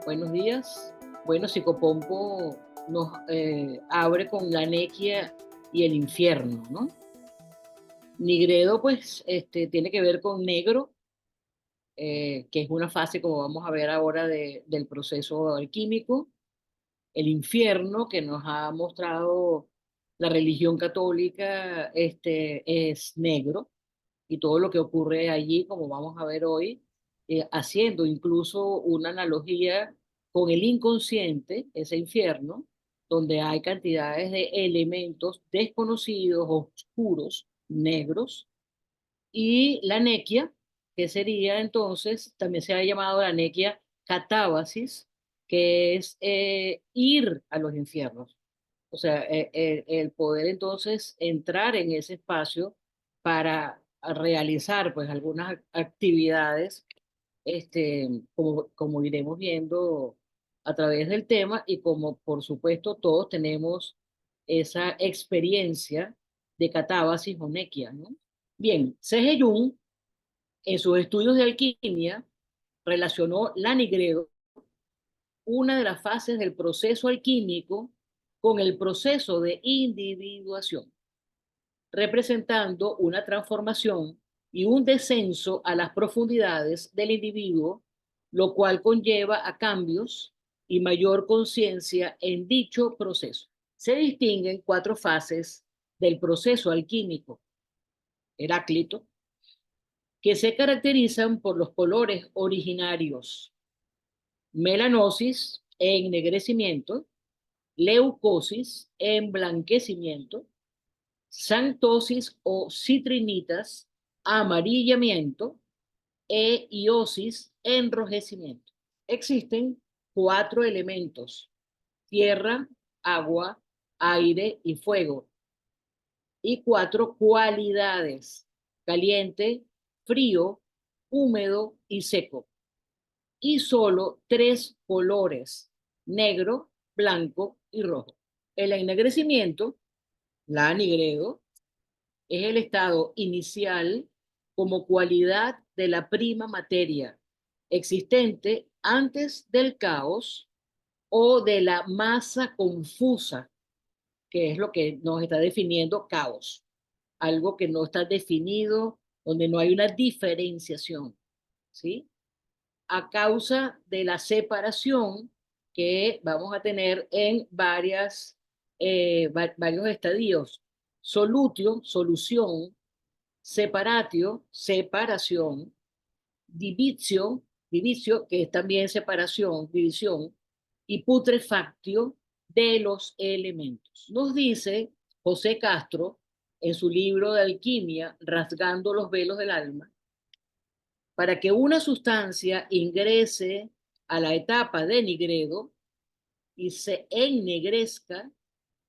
Buenos días. Bueno, Psicopompo nos abre con la nequia y el infierno, ¿no? Nigredo, pues, tiene que ver con negro, que es una fase, como vamos a ver ahora, del proceso alquímico. El infierno, que nos ha mostrado la religión católica, es negro, y todo lo que ocurre allí, como vamos a ver hoy, haciendo incluso una analogía con el inconsciente, ese infierno, donde hay cantidades de elementos desconocidos, oscuros, negros, y la nequia, que sería entonces, también se ha llamado la nequia catábasis, que es ir a los infiernos. O sea, el poder entonces entrar en ese espacio para realizar pues algunas actividades, como iremos viendo a través del tema, y como por supuesto todos tenemos esa experiencia de catábasis o nequia, ¿no? Bien, C.G. Jung, en sus estudios de alquimia, relacionó la nigredo, una de las fases del proceso alquímico, con el proceso de individuación, representando una transformación y un descenso a las profundidades del individuo, lo cual conlleva a cambios y mayor conciencia en dicho proceso. Se distinguen cuatro fases del proceso alquímico: Heráclito, que se caracterizan por los colores originarios: melanosis, ennegrecimiento; leucosis, emblanquecimiento; xantosis o citrinitas, amarillamiento; e iosis, enrojecimiento. Existen cuatro elementos: tierra, agua, aire y fuego, y cuatro cualidades: caliente, frío, húmedo y seco. Y solo tres colores: negro, blanco y rojo. El ennegrecimiento, la nigredo, es el estado inicial como cualidad de la prima materia existente antes del caos o de la masa confusa, que es lo que nos está definiendo caos, algo que no está definido, donde no hay una diferenciación, ¿sí? A causa de la separación que vamos a tener en varios estadios: solutio, solución; separatio, separación; divicio, que es también separación, división; y putrefactio, de los elementos. Nos dice José Castro en su libro de alquimia, Rasgando los velos del alma: para que una sustancia ingrese a la etapa de nigredo y se ennegrezca,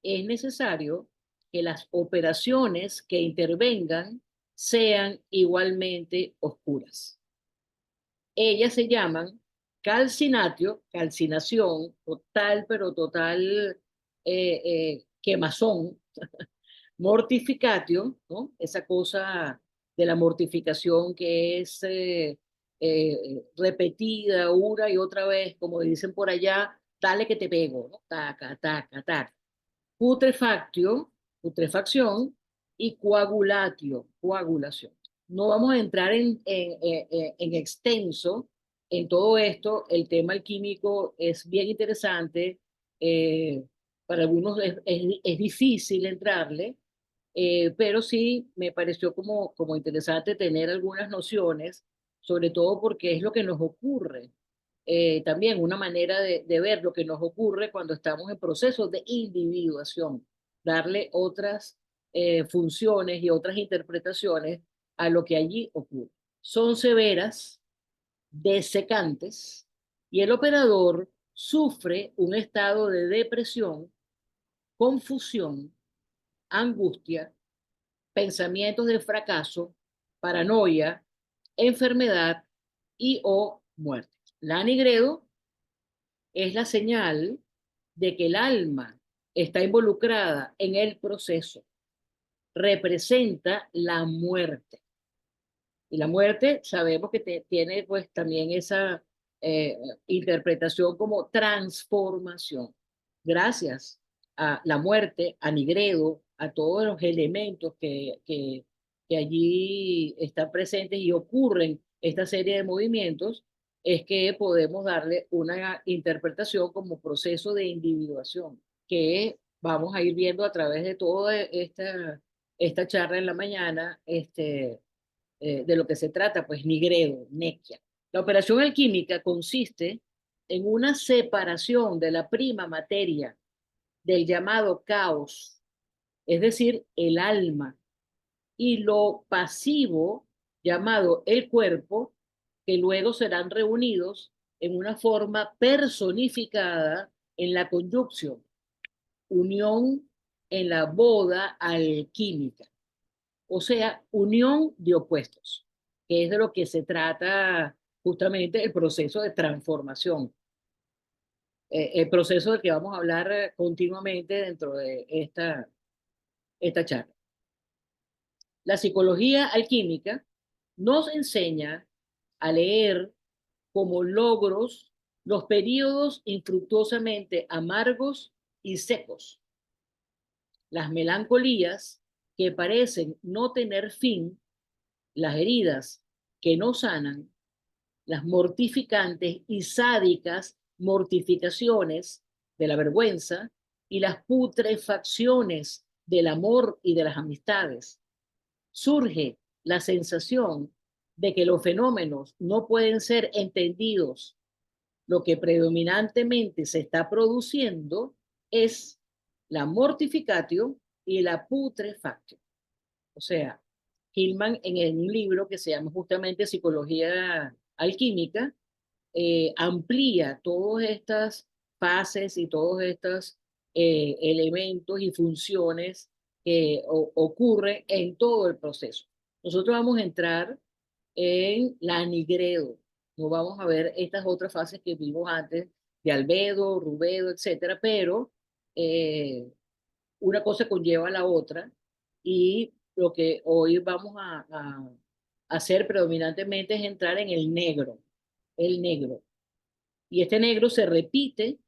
es necesario que las operaciones que intervengan sean igualmente oscuras. Ellas se llaman calcinatio, calcinación, total, pero total quemazón; mortificatio, ¿no? Esa cosa de la mortificación que es repetida una y otra vez, como dicen por allá, dale que te pego, ¿no? Taca, taca, taca. Putrefactio, putrefacción; y coagulatio, coagulación. No vamos a entrar en extenso en todo esto. El tema alquímico es bien interesante. eh, para algunos es difícil entrarle, pero sí me pareció como interesante tener algunas nociones, sobre todo porque es lo que nos ocurre. También una manera de ver lo que nos ocurre cuando estamos en procesos de individuación, darle otras funciones y otras interpretaciones a lo que allí ocurre. Son severas, desecantes, y el operador sufre un estado de depresión, confusión, angustia, pensamientos de fracaso, paranoia, enfermedad y o muerte. La nigredo es la señal de que el alma está involucrada en el proceso. Representa la muerte. Y la muerte sabemos que tiene pues también interpretación como transformación. Gracias a la muerte, a Nigredo, a todos los elementos que allí están presentes y ocurren esta serie de movimientos, es que podemos darle una interpretación como proceso de individuación, que vamos a ir viendo a través de toda esta charla en la mañana, de lo que se trata, pues Nigredo, Nequia. La operación alquímica consiste en una separación de la prima materia del llamado caos, es decir, el alma, y lo pasivo llamado el cuerpo, que luego serán reunidos en una forma personificada en la conyunción, unión en la boda alquímica, o sea, unión de opuestos, que es de lo que se trata justamente el proceso de transformación, el proceso del que vamos a hablar continuamente dentro de esta charla. La psicología alquímica nos enseña a leer como logros los periodos infructuosamente amargos y secos, las melancolías que parecen no tener fin, las heridas que no sanan, las mortificantes y sádicas mortificaciones de la vergüenza y las putrefacciones del amor y de las amistades. Surge la sensación de que los fenómenos no pueden ser entendidos. Lo que predominantemente se está produciendo es la mortificatio y la putrefactio. O sea, Hillman en un libro que se llama justamente Psicología Alquímica, amplía todas estas fases y todos estos elementos y funciones que ocurren en todo el proceso. Nosotros vamos a entrar en la nigredo, no vamos a ver estas otras fases que vimos antes de albedo, rubedo, etcétera, pero eh, una cosa conlleva a la otra y lo que hoy vamos a hacer predominantemente es entrar en el negro, el negro. Y este negro se repite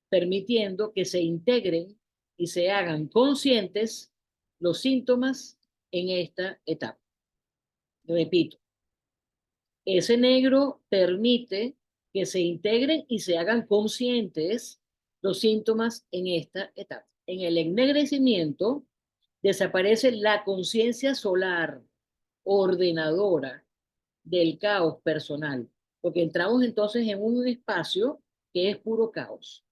permitiendo que se integren y se hagan conscientes los síntomas en esta etapa. Repito, ese negro permite que se integren y se hagan conscientes los síntomas en esta etapa. En el ennegrecimiento desaparece la conciencia solar, ordenadora del caos personal, porque entramos entonces en un espacio que es puro caos.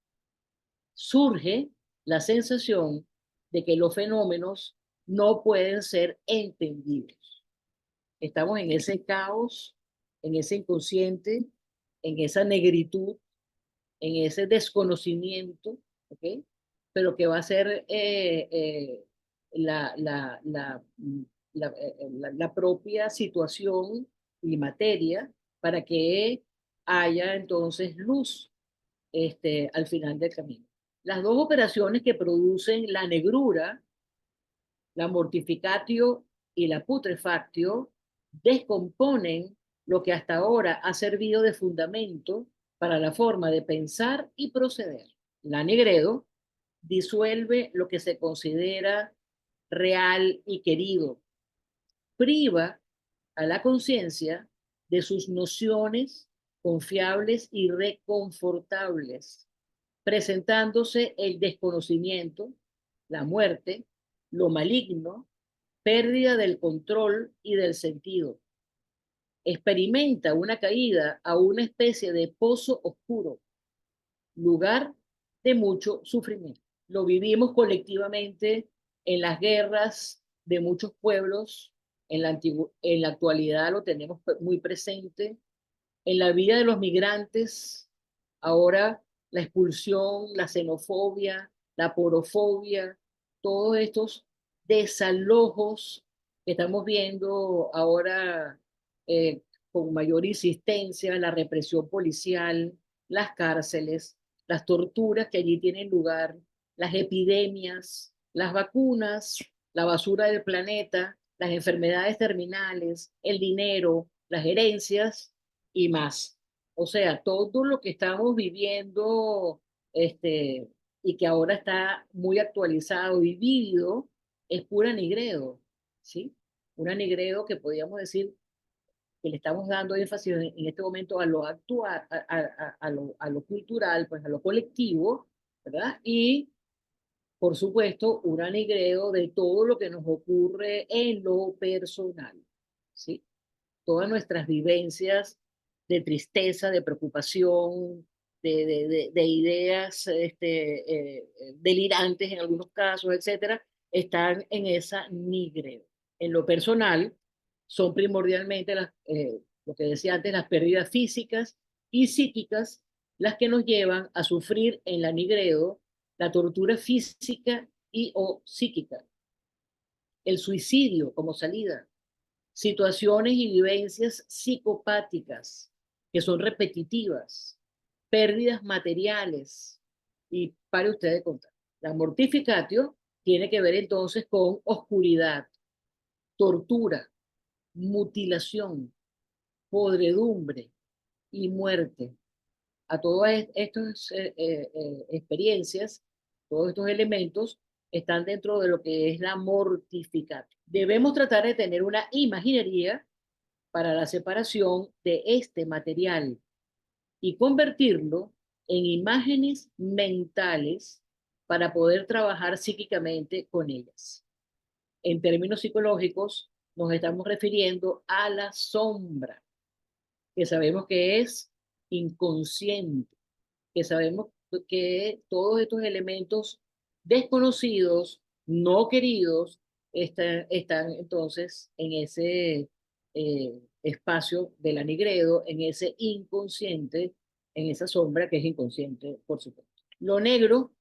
Surge la sensación de que los fenómenos no pueden ser entendidos. Estamos en ese caos, en ese inconsciente, en esa negritud, en ese desconocimiento, ¿ok? Pero que va a ser la, la, la, la propia situación y materia para que haya entonces luz al final del camino. Las dos operaciones que producen la negrura, la mortificatio y la putrefactio, descomponen lo que hasta ahora ha servido de fundamento para la forma de pensar y proceder. La nigredo disuelve lo que se considera real y querido, priva a la conciencia de sus nociones confiables y reconfortables, presentándose el desconocimiento, la muerte, lo maligno, pérdida del control y del sentido. Experimenta una caída a una especie de pozo oscuro, lugar de mucho sufrimiento. Lo vivimos colectivamente en las guerras de muchos pueblos, en la actualidad lo tenemos muy presente, en la vida de los migrantes, ahora la expulsión, la xenofobia, la porofobia, todos estos desalojos que estamos viendo ahora eh, con mayor insistencia, la represión policial, las cárceles, las torturas que allí tienen lugar, las epidemias, las vacunas, la basura del planeta, las enfermedades terminales, el dinero, las herencias y más. O sea, todo lo que estamos viviendo, este, y que ahora está muy actualizado y vívido, es pura Nigredo, ¿sí? Una Nigredo que podríamos decir que le estamos dando énfasis en este momento a lo actual, a lo cultural, pues a lo colectivo, ¿verdad? Y, por supuesto, un anigreo de todo lo que nos ocurre en lo personal, ¿sí? Todas nuestras vivencias de tristeza, de preocupación, de ideas delirantes en algunos casos, etcétera, están en esa nigreo. En lo personal, son primordialmente lo que decía antes, las pérdidas físicas y psíquicas las que nos llevan a sufrir en la nigreo la tortura física y o psíquica, el suicidio como salida, situaciones y vivencias psicopáticas que son repetitivas, pérdidas materiales. Y pare usted de contar. La mortificatio tiene que ver entonces con oscuridad, tortura, mutilación, podredumbre y muerte. A todas estas experiencias, todos estos elementos están dentro de lo que es la mortificatio. Debemos tratar de tener una imaginería para la separación de este material y convertirlo en imágenes mentales para poder trabajar psíquicamente con ellas. En términos psicológicos, nos estamos refiriendo a la sombra, que sabemos que es inconsciente, que sabemos que todos estos elementos desconocidos, no queridos, están entonces en ese espacio del anigredo, en ese inconsciente, en esa sombra que es inconsciente, por supuesto. Lo negro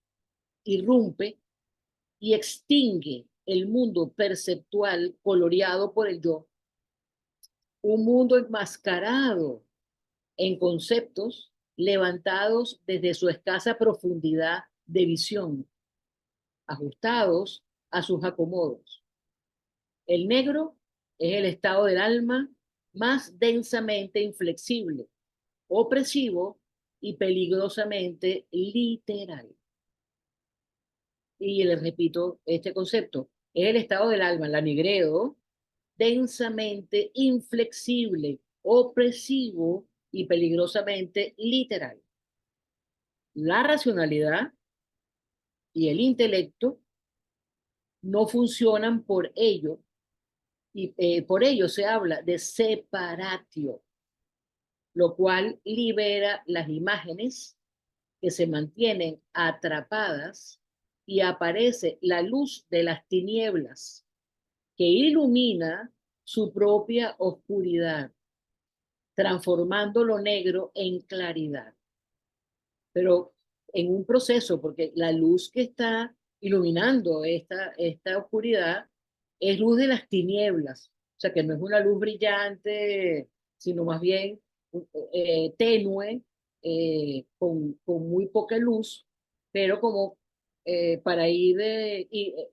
irrumpe y extingue el mundo perceptual coloreado por el yo, un mundo enmascarado en conceptos levantados desde su escasa profundidad de visión, ajustados a sus acomodos. El negro es el estado del alma más densamente inflexible, opresivo y peligrosamente literal. Y les repito este concepto, es el estado del alma, la negreo, densamente inflexible, opresivo y peligrosamente literal. La racionalidad y el intelecto no funcionan por ello, y por ello se habla de separatio, lo cual libera las imágenes que se mantienen atrapadas y aparece la luz de las tinieblas que ilumina su propia oscuridad, transformando lo negro en claridad. Pero en un proceso, porque la luz que está iluminando esta oscuridad es luz de las tinieblas, o sea que no es una luz brillante, sino más bien tenue, con muy poca luz, pero como para ir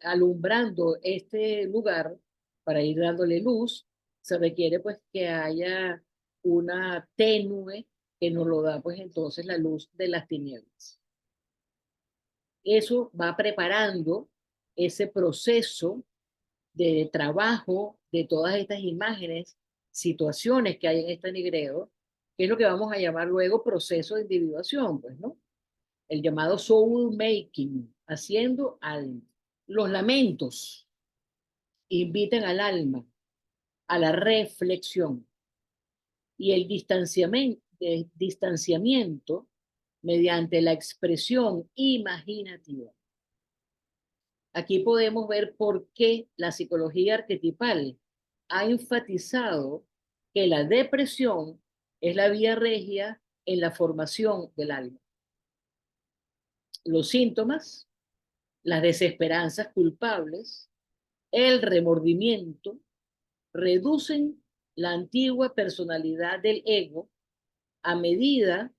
alumbrando este lugar, para ir dándole luz, se requiere pues que haya una tenue que nos lo da pues entonces la luz de las tinieblas. Eso va preparando ese proceso de trabajo de todas estas imágenes, situaciones que hay en este nigreo, que es lo que vamos a llamar luego proceso de individuación, pues, ¿no? El llamado soul making, haciendo alma. Los lamentos invitan al alma a la reflexión y el distanciamiento mediante la expresión imaginativa. Aquí podemos ver por qué la psicología arquetipal ha enfatizado que la depresión es la vía regia en la formación del alma. Los síntomas, las desesperanzas culpables, el remordimiento, reducen la antigua personalidad del ego a medida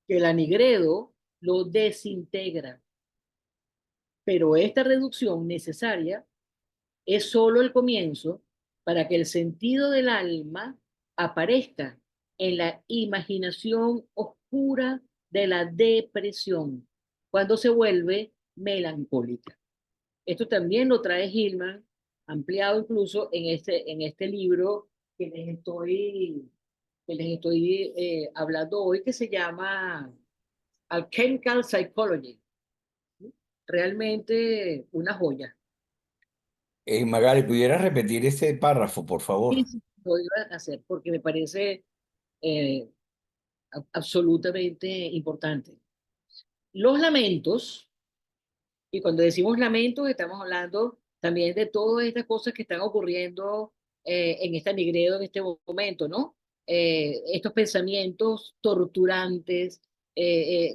que el anigredo lo desintegra. Pero esta reducción necesaria es solo el comienzo para que el sentido del alma aparezca en la imaginación oscura de la depresión, cuando se vuelve melancólica. Esto también lo trae Hillman, ampliado incluso en este libro que les estoy hablando hoy, que se llama Alchemical Psychology. Realmente una joya. Magali, ¿pudieras repetir ese párrafo, por Sí, favor? sí, lo iba a hacer porque me parece eh, absolutamente importante. Los lamentos, y cuando decimos lamentos, estamos hablando también de todas estas cosas que están ocurriendo en esta Nigredo en este momento, ¿no? Estos pensamientos torturantes,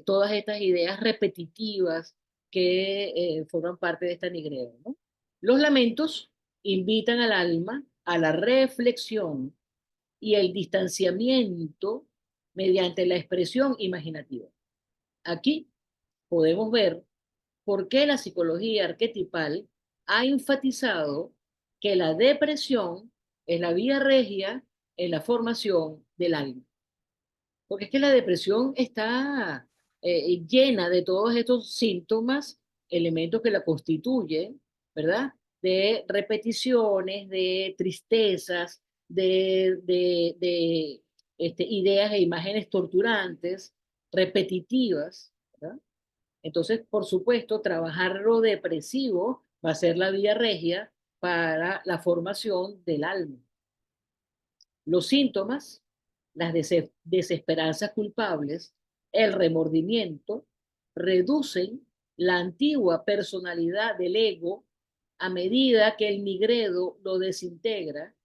todas estas ideas repetitivas que forman parte de esta Nigredo, ¿no? Los lamentos invitan al alma a la reflexión y el distanciamiento mediante la expresión imaginativa. Aquí podemos ver por qué la psicología arquetipal ha enfatizado que la depresión es la vía regia en la formación del alma. Porque es que la depresión está llena de todos estos síntomas, elementos que la constituyen, ¿verdad? De repeticiones, de tristezas, de ideas e imágenes torturantes, repetitivas, ¿verdad? Entonces, por supuesto, trabajar lo depresivo va a ser la vía regia para la formación del alma. Los síntomas, las desesperanzas culpables, el remordimiento, reducen la antigua personalidad del ego a medida que el nigredo lo desintegra,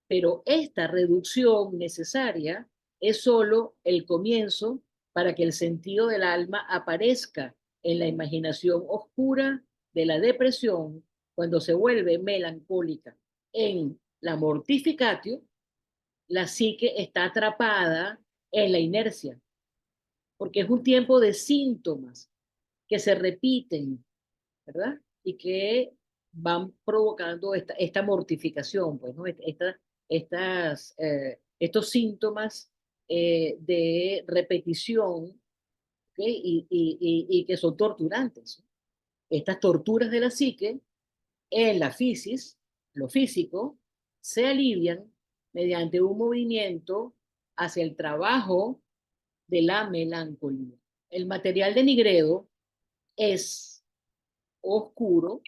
pero esta reducción necesaria es solo el comienzo para que el sentido del alma aparezca en la imaginación oscura de la depresión cuando se vuelve melancólica. En la mortificatio, la psique está atrapada en la inercia, porque es un tiempo de síntomas que se repiten, ¿verdad? Y que van provocando esta mortificación, pues, ¿no? Estos síntomas de repetición, ¿okay? Y que son torturantes. Estas torturas de la psique en la fisis, lo físico, se alivian mediante un movimiento hacia el trabajo de la melancolía. El material de Nigredo es oscuro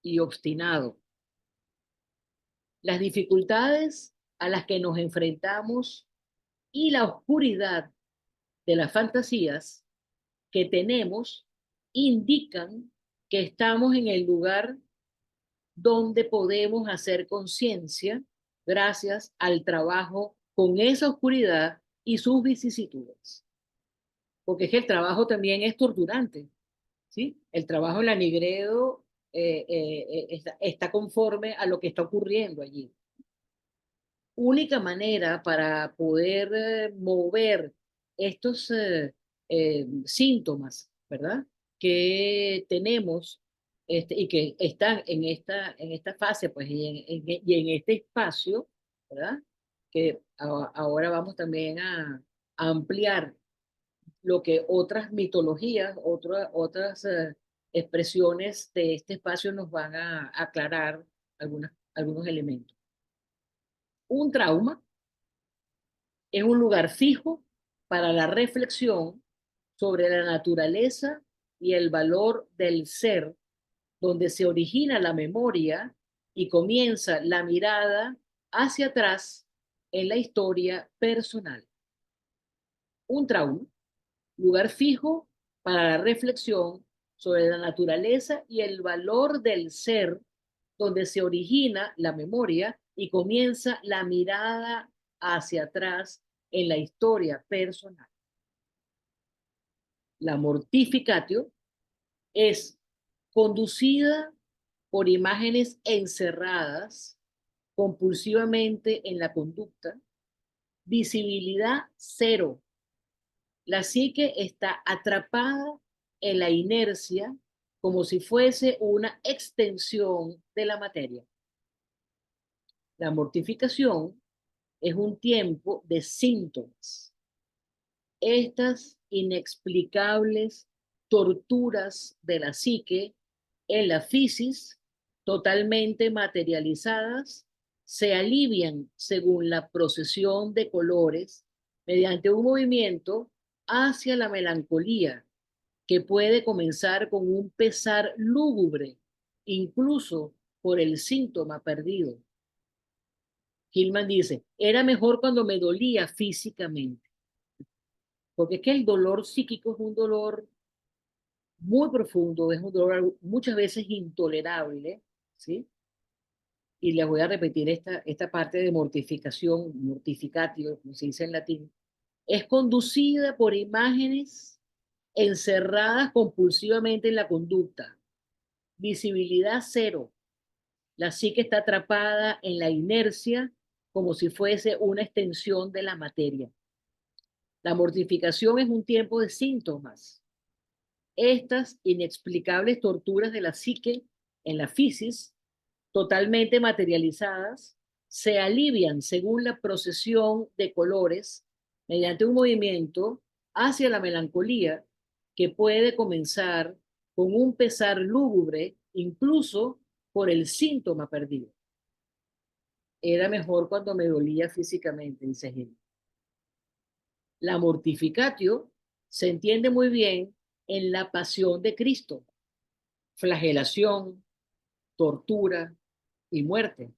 y obstinado. Las dificultades a las que nos enfrentamos y la oscuridad de las fantasías que tenemos indican que estamos en el lugar donde podemos hacer conciencia gracias al trabajo con esa oscuridad y sus vicisitudes. Porque es que el trabajo también es torturante, ¿sí? El trabajo en la Nigredo está conforme a lo que está ocurriendo allí. Única manera para poder mover estos síntomas, ¿verdad? Que tenemos y que están en esta fase, pues, y en este espacio, ¿verdad? Que ahora vamos también a ampliar lo que otras mitologías, otras expresiones de este espacio nos van a aclarar algunos elementos. Un trauma es un lugar fijo para la reflexión sobre la naturaleza y el valor del ser, donde se origina la memoria y comienza la mirada hacia atrás en la historia personal. Un trauma, lugar fijo para la reflexión sobre la naturaleza y el valor del ser, donde se origina la memoria y comienza la mirada hacia atrás en la historia personal. La mortificatio es conducida por imágenes encerradas compulsivamente en la conducta, visibilidad cero. La psique está atrapada en la inercia como si fuese una extensión de la materia. La mortificación es un tiempo de síntomas. Estas inexplicables torturas de la psique en la fisis, totalmente materializadas, se alivian según la procesión de colores mediante un movimiento hacia la melancolía que puede comenzar con un pesar lúgubre, incluso por el síntoma perdido. Hillman dice, era mejor cuando me dolía físicamente, porque es que el dolor psíquico es un dolor muy profundo, es un dolor muchas veces intolerable, ¿sí? Y les voy a repetir esta parte de mortificación, mortificatio, como se dice en latín, es conducida por imágenes encerradas compulsivamente en la conducta, visibilidad cero, la psique está atrapada en la inercia como si fuese una extensión de la materia. La mortificación es un tiempo de síntomas. Estas inexplicables torturas de la psique en la fisis, totalmente materializadas, se alivian según la procesión de colores mediante un movimiento hacia la melancolía que puede comenzar con un pesar lúgubre, incluso por el síntoma perdido. Era mejor cuando me dolía físicamente, dice Gil. La mortificatio se entiende muy bien en la pasión de Cristo, flagelación, tortura y muerte.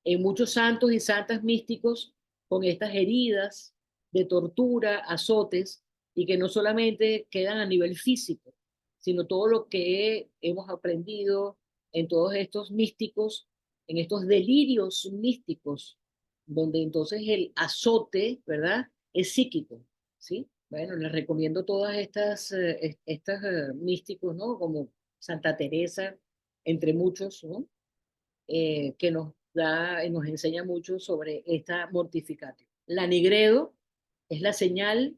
En muchos santos y santas místicos con estas heridas de tortura, azotes, y que no solamente quedan a nivel físico, sino todo lo que hemos aprendido en todos estos místicos, en estos delirios místicos, donde entonces el azote, ¿verdad? Es psíquico, ¿sí? Bueno, les recomiendo todas estas místicos, ¿no? Como Santa Teresa, entre muchos, ¿no? Que nos enseña mucho sobre esta mortificación. La nigredo es la señal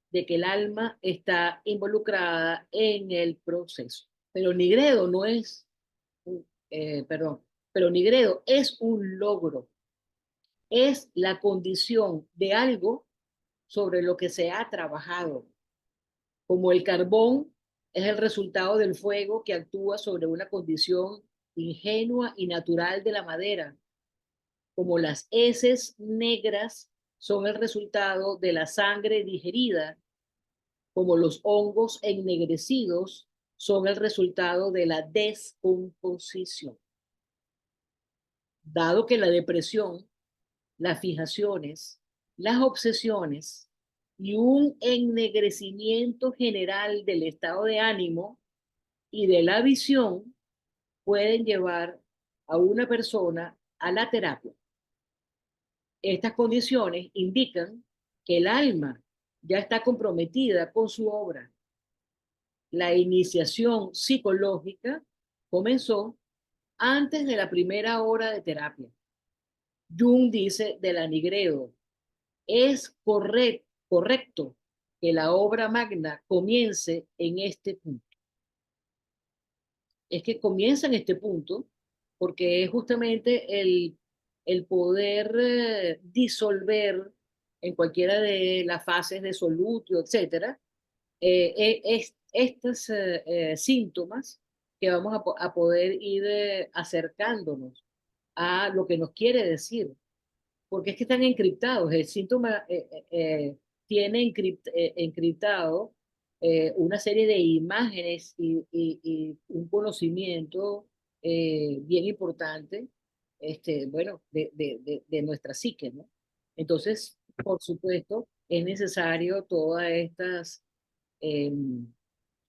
de que el alma está involucrada en el proceso. Pero nigredo no es, perdón, pero nigredo es un logro, es la condición de algo sobre lo que se ha trabajado. Como el carbón es el resultado del fuego que actúa sobre una condición ingenua y natural de la madera, como las heces negras son el resultado de la sangre digerida, como los hongos ennegrecidos son el resultado de la descomposición. Dado que la depresión, las fijaciones, las obsesiones y un ennegrecimiento general del estado de ánimo y de la visión pueden llevar a una persona a la terapia. Estas condiciones indican que el alma ya está comprometida con su obra. La iniciación psicológica comenzó antes de la primera hora de terapia. Jung dice de la Nigredo, es correcto que la obra magna comience en este punto. Es que comienza en este punto porque es justamente el poder disolver en cualquiera de las fases de solutio, etcétera, estos síntomas que vamos a poder ir acercándonos a lo que nos quiere decir, porque es que están encriptados. El síntoma tiene encriptado una serie de imágenes y un conocimiento bien importante, bueno, de nuestra psique, ¿no? Entonces, por supuesto, es necesario todas estas eh,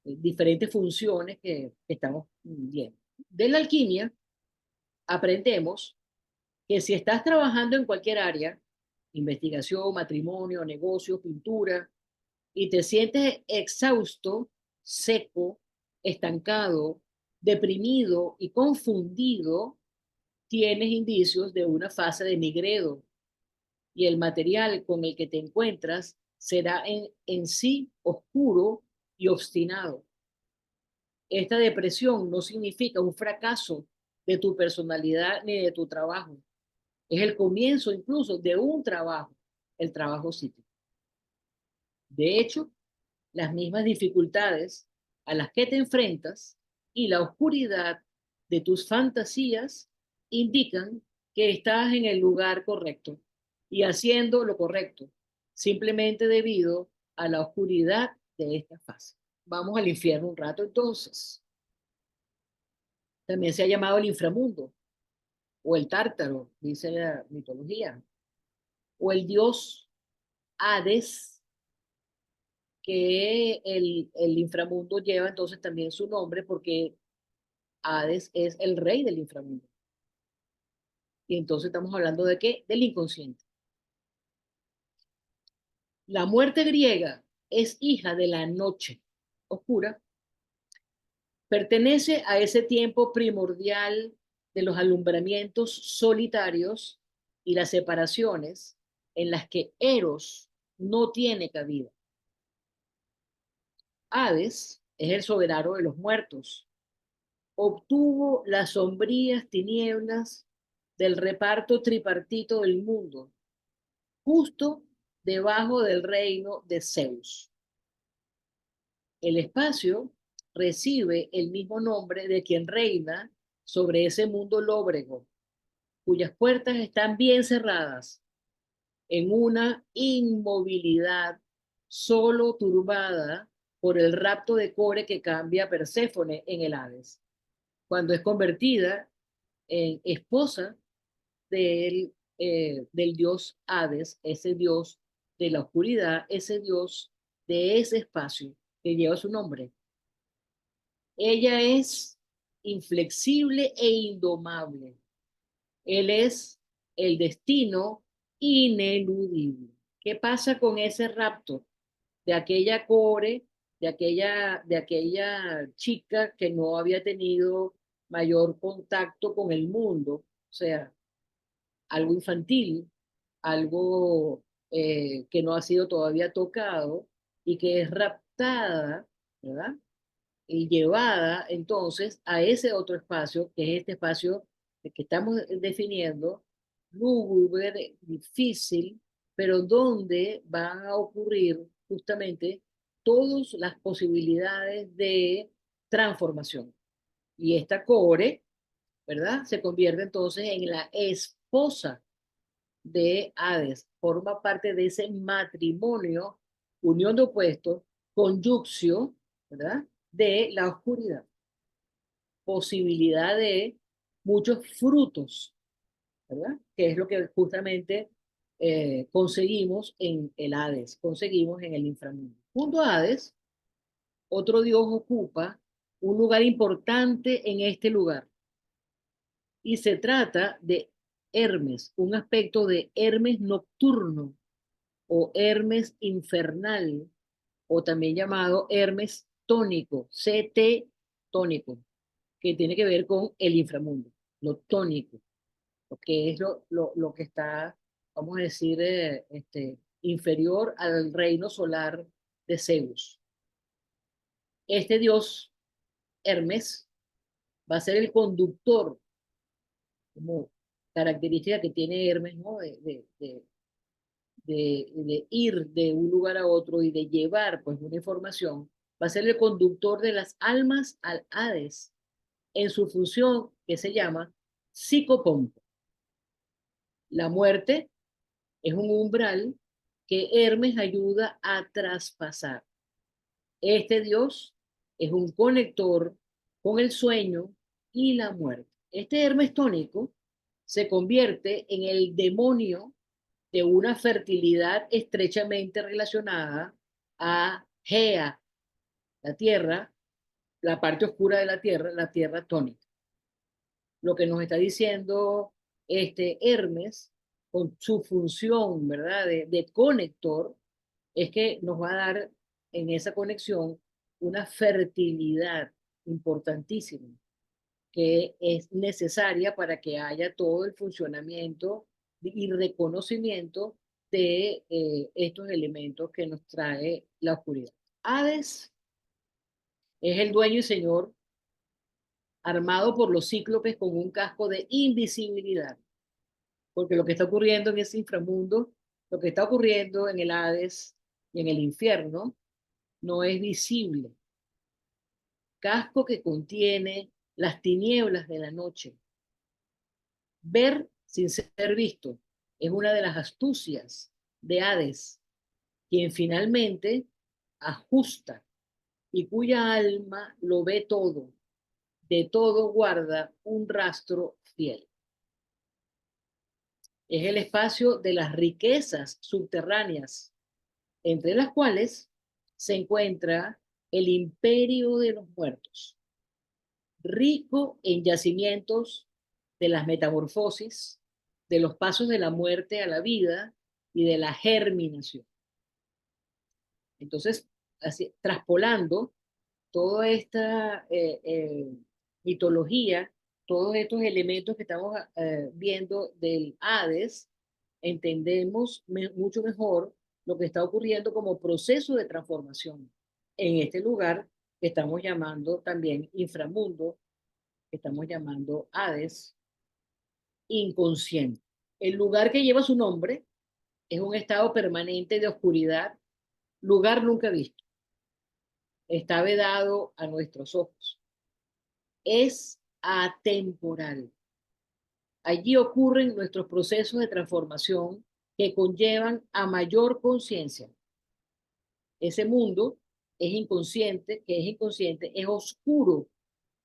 diferentes funciones que estamos viendo. De la alquimia aprendemos que si estás trabajando en cualquier área, investigación, matrimonio, negocio, pintura, y te sientes exhausto, seco, estancado, deprimido y confundido, tienes indicios de una fase de nigredo y el material con el que te encuentras será en sí oscuro y obstinado. Esta depresión no significa un fracaso de tu personalidad ni de tu trabajo. Es el comienzo incluso de un trabajo, el trabajo psíquico. De hecho, las mismas dificultades a las que te enfrentas y la oscuridad de tus fantasías indican que estás en el lugar correcto y haciendo lo correcto, simplemente debido a la oscuridad de esta fase. Vamos al infierno un rato entonces. También se ha llamado el inframundo o el tártaro, dice la mitología, o el dios Hades, que el inframundo lleva entonces también su nombre porque Hades es el rey del inframundo. Y entonces estamos hablando de qué? Del inconsciente. La muerte griega es hija de la noche oscura, pertenece a ese tiempo primordial de los alumbramientos solitarios y las separaciones en las que Eros no tiene cabida. Hades es el soberano de los muertos. Obtuvo las sombrías tinieblas del reparto tripartito del mundo, justo debajo del reino de Zeus. El espacio recibe el mismo nombre de quien reina sobre ese mundo lóbrego, cuyas puertas están bien cerradas en una inmovilidad solo turbada por el rapto de Core que cambia a Perséfone en el Hades, cuando es convertida en esposa del dios Hades, ese dios de la oscuridad, ese dios de ese espacio que lleva su nombre. Ella es inflexible e indomable. Él es el destino ineludible. ¿Qué pasa con ese rapto de aquella core, de aquella chica que no había tenido mayor contacto con el mundo? O sea, algo infantil, algo que no ha sido todavía tocado y que es raptada, ¿verdad? Y llevada entonces a ese otro espacio, que es este espacio que estamos definiendo, lúgubre, difícil, pero donde van a ocurrir justamente todas las posibilidades de transformación. Y esta core, ¿verdad? Se convierte entonces en la esposa de Hades, forma parte de ese matrimonio, unión de opuestos, conyuxio, ¿verdad? De la oscuridad, posibilidad de muchos frutos, ¿verdad? Que es lo que justamente conseguimos en el Hades, conseguimos en el inframundo. Junto a Hades, otro dios ocupa un lugar importante en este lugar y se trata de Hermes, un aspecto de Hermes nocturno o Hermes infernal, o también llamado Hermes tónico, CT tónico, que tiene que ver con el inframundo, lo tónico, lo que es lo que está, vamos a decir, inferior al reino solar de Zeus. Este dios, Hermes, va a ser el conductor, como característica que tiene Hermes, ¿no? De ir de un lugar a otro y de llevar pues una información, va a ser el conductor de las almas al Hades en su función que se llama psicopompo. La muerte es un umbral que Hermes ayuda a traspasar. Este dios es un conector con el sueño y la muerte. Este Hermes tónico se convierte en el demonio de una fertilidad estrechamente relacionada a Gea, la tierra, la parte oscura de la tierra tónica. Lo que nos está diciendo este Hermes, con su función, ¿verdad?, de conector, es que nos va a dar en esa conexión una fertilidad importantísima que es necesaria para que haya todo el funcionamiento y reconocimiento de estos elementos que nos trae la oscuridad. Hades es el dueño y señor armado por los cíclopes con un casco de invisibilidad. porque lo que está ocurriendo en ese inframundo, lo que está ocurriendo en el Hades y en el infierno, no es visible. Casco que contiene las tinieblas de la noche. Ver sin ser visto es una de las astucias de Hades, quien finalmente ajusta y cuya alma lo ve todo, de todo guarda un rastro fiel. Es el espacio de las riquezas subterráneas, entre las cuales se encuentra el imperio de los muertos, rico en yacimientos de las metamorfosis, de los pasos de la muerte a la vida y de la germinación. Entonces, así, traspolando toda esta mitología, todos estos elementos que estamos viendo del Hades, entendemos mucho mejor lo que está ocurriendo como proceso de transformación en este lugar que estamos llamando también inframundo, que estamos llamando Hades, inconsciente. El lugar que lleva su nombre es un estado permanente de oscuridad, lugar nunca visto. Está vedado a nuestros ojos. Es atemporal. Allí ocurren nuestros procesos de transformación que conllevan a mayor conciencia. Ese mundo es inconsciente, que es inconsciente, es oscuro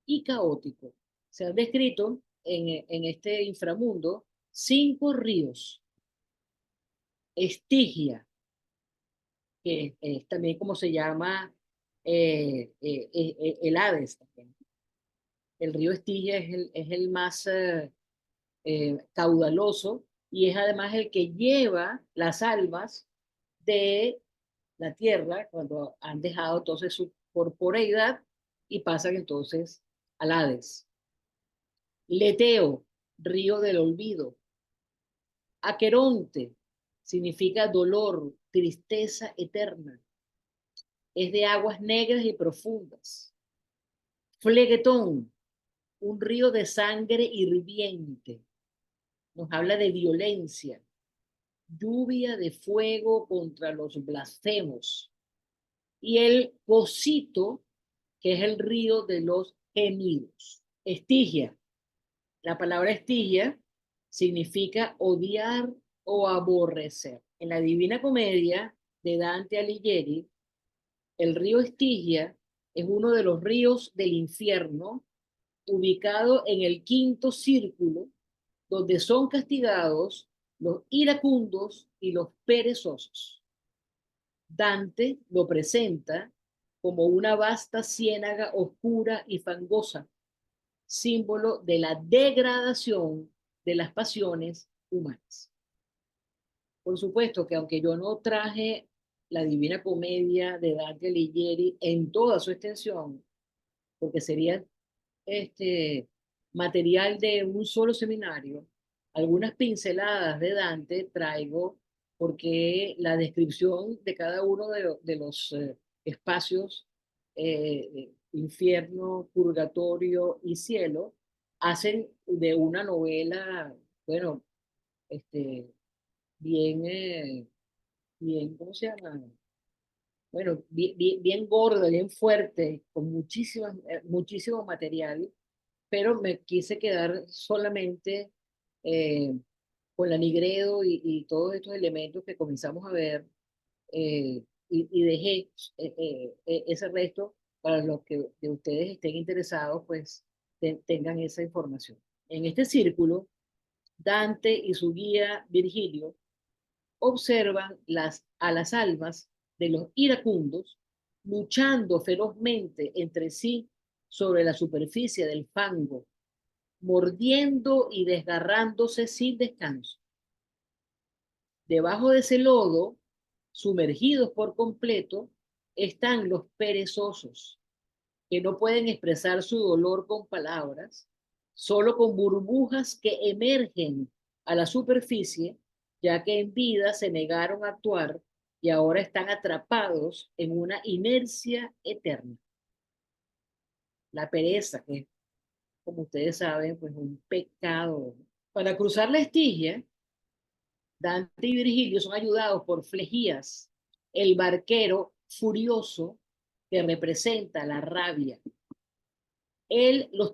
y caótico. Se han descrito en este inframundo 5 ríos. Estigia, que es también como se llama el Hades también. El río Estigia es el más caudaloso y es además el que lleva las almas de la tierra cuando han dejado entonces su corporeidad y pasan entonces al Hades. Leteo, río del olvido. Aqueronte significa dolor, tristeza eterna. Es de aguas negras y profundas. Flegetón, un río de sangre hirviente. Nos habla de violencia, lluvia de fuego contra los blasfemos. Y el Cosito, que es el río de los gemidos. Estigia. La palabra estigia significa odiar o aborrecer. En la Divina Comedia de Dante Alighieri, el río Estigia es uno de los ríos del infierno, ubicado en el quinto círculo, donde son castigados los iracundos y los perezosos. Dante lo presenta como una vasta ciénaga oscura y fangosa, símbolo de la degradación de las pasiones humanas. Por supuesto que aunque yo no traje la Divina Comedia de Dante Alighieri en toda su extensión, porque sería material de un solo seminario, algunas pinceladas de Dante traigo porque la descripción de cada uno de los espacios, infierno, purgatorio y cielo, hacen de una novela, bueno, este, bien, bien, ¿cómo se llama? Bueno, bien gorda, bien fuerte, con muchísimo material, pero me quise quedar solamente eh, con la Nigredo y todos estos elementos que comenzamos a ver y dejé ese resto para los que de ustedes estén interesados, pues tengan esa información. En este círculo, Dante y su guía Virgilio observan a las almas de los iracundos luchando ferozmente entre sí sobre la superficie del fango, mordiendo y desgarrándose sin descanso. Debajo de ese lodo, sumergidos por completo, están los perezosos, que no pueden expresar su dolor con palabras, solo con burbujas que emergen a la superficie, ya que en vida se negaron a actuar y ahora están atrapados en una inercia eterna. La pereza, que como ustedes saben, pues un pecado. Para cruzar la Estigia, Dante y Virgilio son ayudados por Flegías, el barquero furioso que representa la rabia. Él los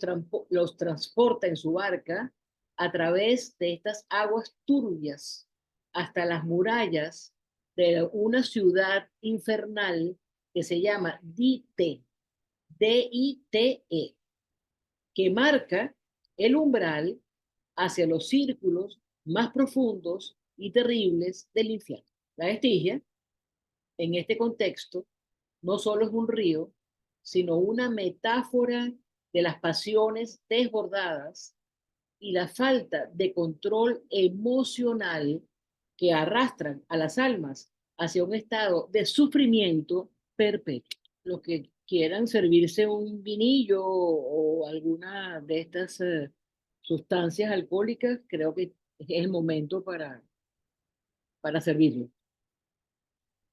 transporta en su barca a través de estas aguas turbias hasta las murallas de una ciudad infernal que se llama Dite, D-I-T-E, que marca el umbral hacia los círculos más profundos y terribles del infierno. La Estigia, en este contexto, no solo es un río, sino una metáfora de las pasiones desbordadas y la falta de control emocional que arrastran a las almas hacia un estado de sufrimiento perpetuo. Los que quieran servirse un vinillo o alguna de estas sustancias alcohólicas, creo que es el momento para servirlo.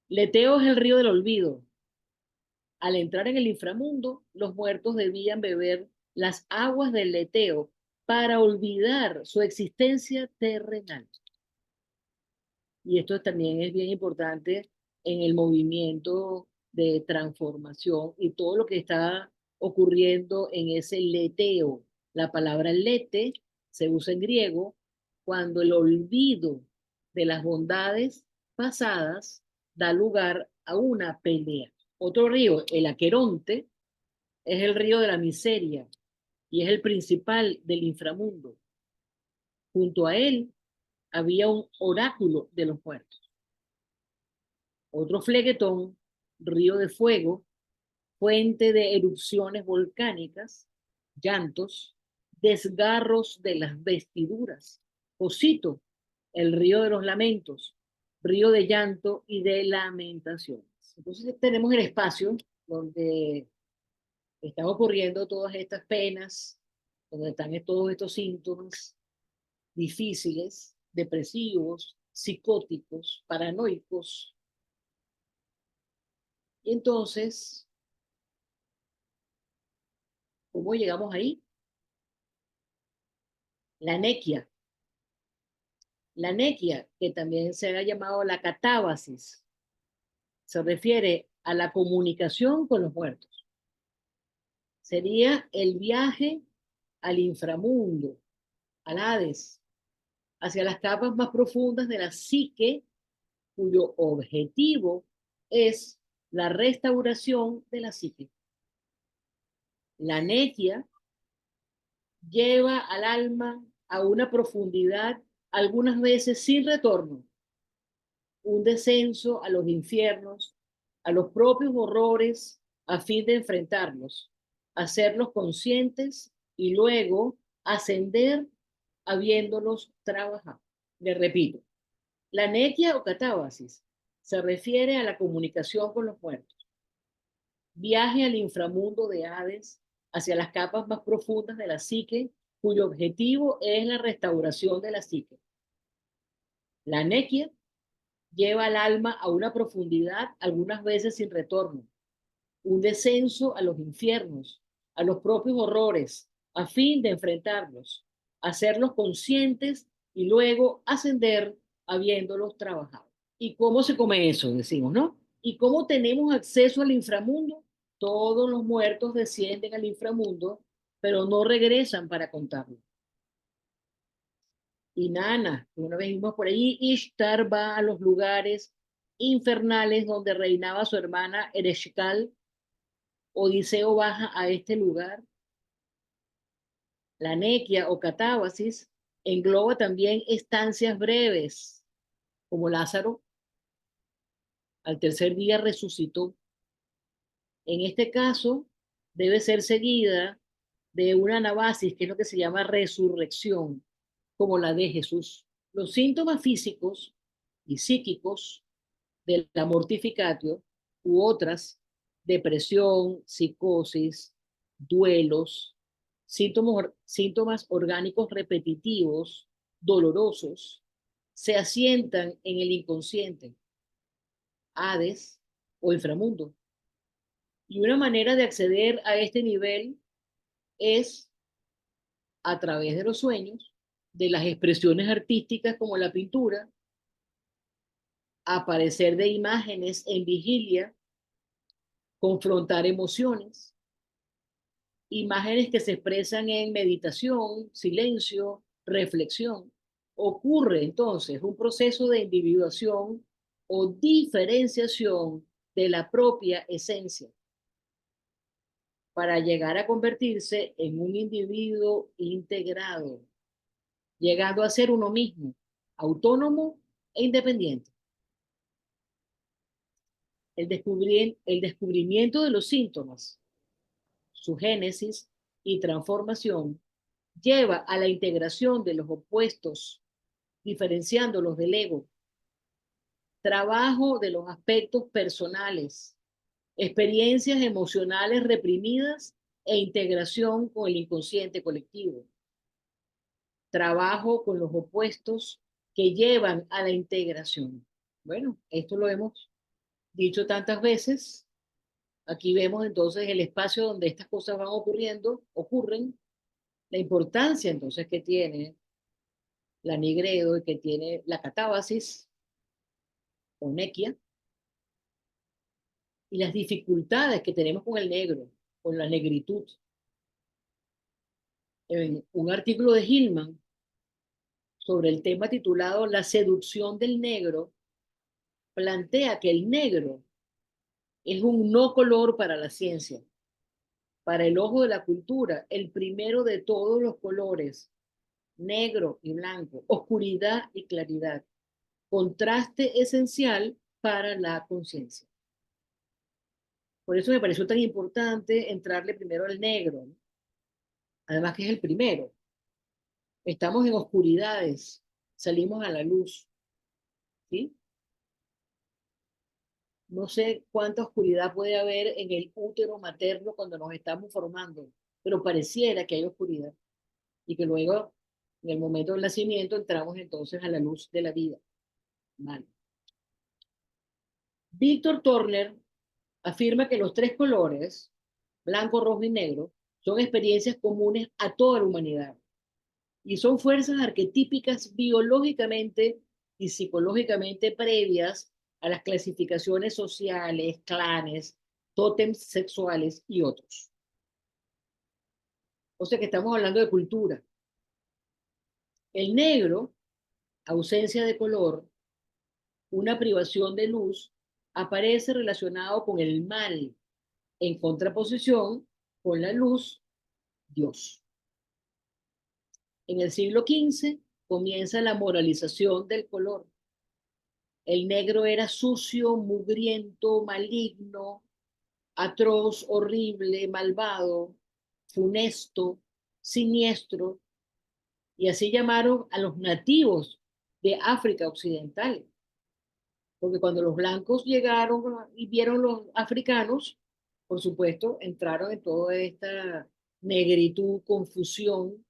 Leteo es el río del olvido. Al entrar en el inframundo, los muertos debían beber las aguas del leteo para olvidar su existencia terrenal. Y esto también es bien importante en el movimiento de transformación y todo lo que está ocurriendo en ese leteo. La palabra lete se usa en griego cuando el olvido de las bondades pasadas da lugar a una pelea. Otro río, el Aqueronte, es el río de la miseria y es el principal del inframundo. Junto a él había un oráculo de los muertos. Otro Fleguetón, río de fuego, fuente de erupciones volcánicas, llantos, desgarros de las vestiduras. Osito, el río de los lamentos, río de llanto y de lamentaciones. Entonces tenemos el espacio donde están ocurriendo todas estas penas, donde están todos estos síntomas difíciles, depresivos, psicóticos, paranoicos. Y entonces, ¿cómo llegamos ahí? La nequia. La nequia, que también se ha llamado la catábasis, se refiere a la comunicación con los muertos. Sería el viaje al inframundo, al Hades, hacia las capas más profundas de la psique, cuyo objetivo es la restauración de la psique. La nequia lleva al alma a una profundidad algunas veces sin retorno, un descenso a los infiernos, a los propios horrores, a fin de enfrentarlos, hacerlos conscientes y luego ascender habiéndolos trabajado. Le repito, la nequia o catábasis se refiere a la comunicación con los muertos, viaje al inframundo de Hades, hacia las capas más profundas de la psique, cuyo objetivo es la restauración de la psique. La nequia lleva al alma a una profundidad algunas veces sin retorno, un descenso a los infiernos, a los propios horrores, a fin de enfrentarlos, hacerlos conscientes y luego ascender habiéndolos trabajado. ¿Y cómo se come eso? Decimos, ¿no? ¿Y cómo tenemos acceso al inframundo? Todos los muertos descienden al inframundo, pero no regresan para contarlo. Y Nana, una vez vimos por ahí, Ishtar va a los lugares infernales donde reinaba su hermana Ereshkigal. Odiseo baja a este lugar. La nequia o catábasis engloba también estancias breves, como Lázaro al tercer día resucitó. En este caso, debe ser seguida de una anabasis, que es lo que se llama resurrección, como la de Jesús. Los síntomas físicos y psíquicos de la mortificatio u otras, depresión, psicosis, duelos, síntomas orgánicos repetitivos, dolorosos, se asientan en el inconsciente, Hades o inframundo. Y una manera de acceder a este nivel es a través de los sueños, de las expresiones artísticas como la pintura, aparecer de imágenes en vigilia, confrontar emociones, imágenes que se expresan en meditación, silencio, reflexión. Ocurre entonces un proceso de individuación o diferenciación de la propia esencia para llegar a convertirse en un individuo integrado, llegando a ser uno mismo, autónomo e independiente. El descubrimiento de los síntomas, su génesis y transformación lleva a la integración de los opuestos, diferenciándolos del ego, trabajo de los aspectos personales, experiencias emocionales reprimidas e integración con el inconsciente colectivo, trabajo con los opuestos que llevan a la integración. Bueno, esto lo hemos dicho tantas veces. Aquí vemos entonces el espacio donde estas cosas van ocurriendo, ocurren, la importancia entonces que tiene la nigredo y que tiene la catábasis o nequia y las dificultades que tenemos con el negro, con la negritud. En un artículo de Hillman sobre el tema titulado La seducción del negro, plantea que el negro es un no color para la ciencia, para el ojo de la cultura, el primero de todos los colores, negro y blanco, oscuridad y claridad, contraste esencial para la conciencia. Por eso me pareció tan importante entrarle primero al negro, ¿no? Además que es el primero. Estamos en oscuridades, salimos a la luz, ¿sí? No sé cuánta oscuridad puede haber en el útero materno cuando nos estamos formando, pero pareciera que hay oscuridad y que luego, en el momento del nacimiento, entramos entonces a la luz de la vida. Vale. Víctor Turner afirma que los tres colores, blanco, rojo y negro, son experiencias comunes a toda la humanidad y son fuerzas arquetípicas biológicamente y psicológicamente previas a las clasificaciones sociales, clanes, tótems sexuales y otros. O sea que estamos hablando de cultura. El negro, ausencia de color, una privación de luz, aparece relacionado con el mal, en contraposición con la luz, Dios. En el siglo XV comienza la moralización del color. El negro era sucio, mugriento, maligno, atroz, horrible, malvado, funesto, siniestro, y así llamaron a los nativos de África Occidental. Porque cuando los blancos llegaron y vieron los africanos, por supuesto, entraron en toda esta negritud, confusión,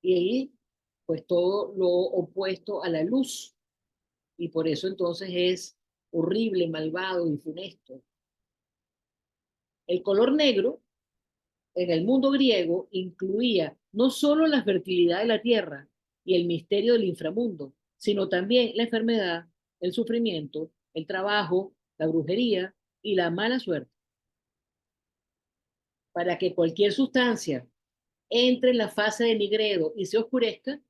y ahí, pues todo lo opuesto a la luz. Y por eso entonces es horrible, malvado y funesto. El color negro en el mundo griego incluía no solo la fertilidad de la tierra y el misterio del inframundo, sino también la enfermedad, el sufrimiento, el trabajo, la brujería y la mala suerte. Para que cualquier sustancia entre en la fase de nigredo y se oscurezca,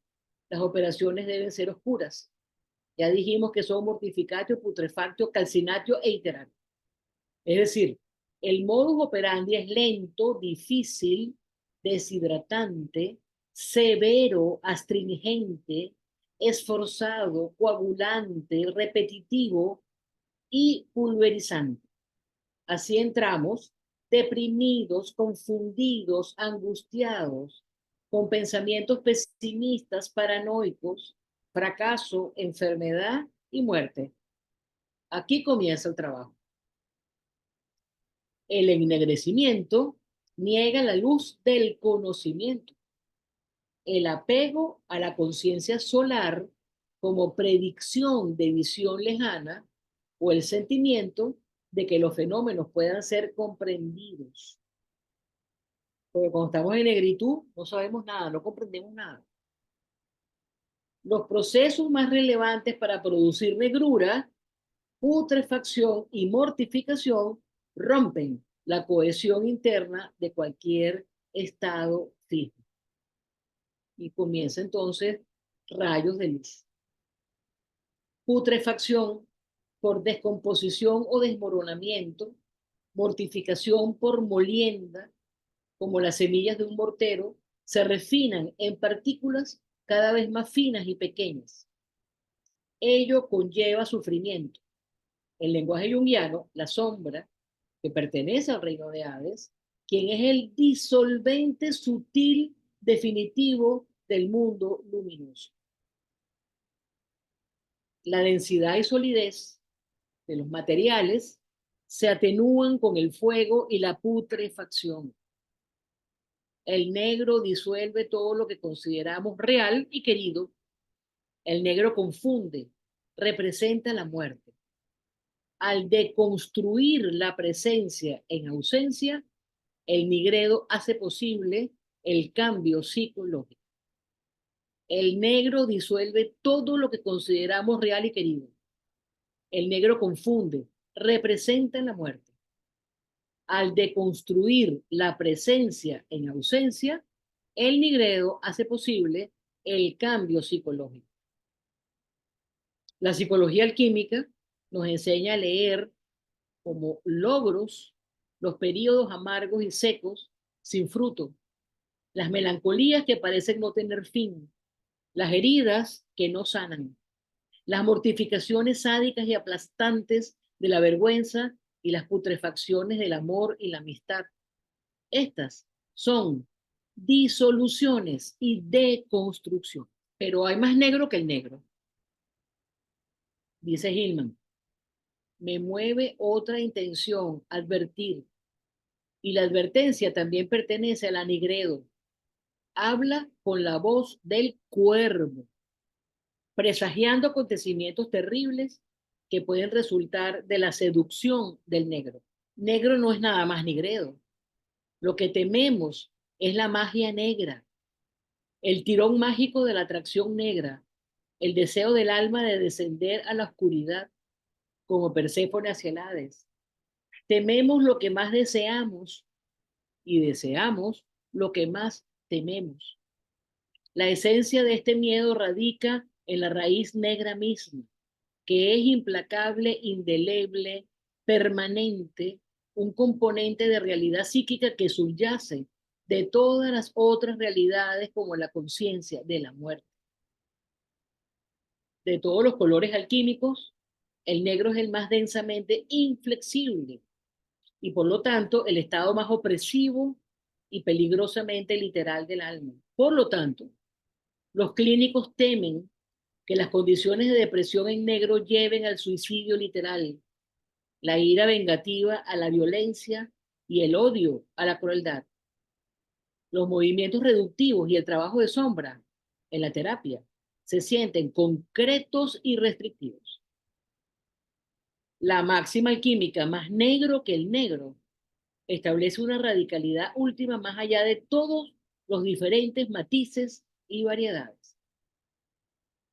las operaciones deben ser oscuras. Ya dijimos que son mortificatio, putrefactio, calcinatio e iteratio. Es decir, el modus operandi es lento, difícil, deshidratante, severo, astringente, esforzado, coagulante, repetitivo y pulverizante. Así entramos deprimidos, confundidos, angustiados, con pensamientos pesimistas, paranoicos, fracaso, enfermedad y muerte. Aquí comienza el trabajo. El ennegrecimiento niega la luz del conocimiento, el apego a la conciencia solar como predicción de visión lejana o el sentimiento de que los fenómenos puedan ser comprendidos. Porque cuando estamos en negritud no sabemos nada, no comprendemos nada. Los procesos más relevantes para producir negrura putrefacción y mortificación rompen la cohesión interna de cualquier estado fijo. Y comienza entonces rayos de luz. Putrefacción por descomposición o desmoronamiento, mortificación por molienda, como las semillas de un mortero, se refinan en partículas cada vez más finas y pequeñas. Ello conlleva sufrimiento. En lenguaje junguiano, la sombra, que pertenece al reino de Hades, quien es el disolvente sutil definitivo del mundo luminoso. La densidad y solidez de los materiales se atenúan con el fuego y la putrefacción. El negro disuelve todo lo que consideramos real y querido. El negro confunde, representa la muerte. Al deconstruir la presencia en ausencia, el nigredo hace posible el cambio psicológico. El negro disuelve todo lo que consideramos real y querido. El negro confunde, representa la muerte. Al deconstruir la presencia en ausencia, el nigredo hace posible el cambio psicológico. La psicología alquímica nos enseña a leer como logros los periodos amargos y secos sin fruto, las melancolías que parecen no tener fin, las heridas que no sanan, las mortificaciones sádicas y aplastantes de la vergüenza y las putrefacciones del amor y la amistad. Estas son disoluciones y deconstrucción. Pero hay más negro que el negro, dice Hillman. Me mueve otra intención, advertir. Y la advertencia también pertenece a la nigredo. Habla con la voz del cuervo, presagiando acontecimientos terribles que pueden resultar de la seducción del negro. Negro no es nada más nigredo. Lo que tememos es la magia negra, el tirón mágico de la atracción negra, el deseo del alma de descender a la oscuridad, como Perséfone hacia el Hades. Tememos lo que más deseamos y deseamos lo que más tememos. La esencia de este miedo radica en la raíz negra misma, que es implacable, indeleble, permanente, un componente de realidad psíquica que subyace de todas las otras realidades como la conciencia de la muerte. De todos los colores alquímicos, el negro es el más densamente inflexible y por lo tanto el estado más opresivo y peligrosamente literal del alma. Por lo tanto, los clínicos temen que las condiciones de depresión en negro lleven al suicidio literal, la ira vengativa a la violencia y el odio a la crueldad. Los movimientos reductivos y el trabajo de sombra en la terapia se sienten concretos y restrictivos. La máxima alquímica, más negro que el negro, establece una radicalidad última más allá de todos los diferentes matices y variedades.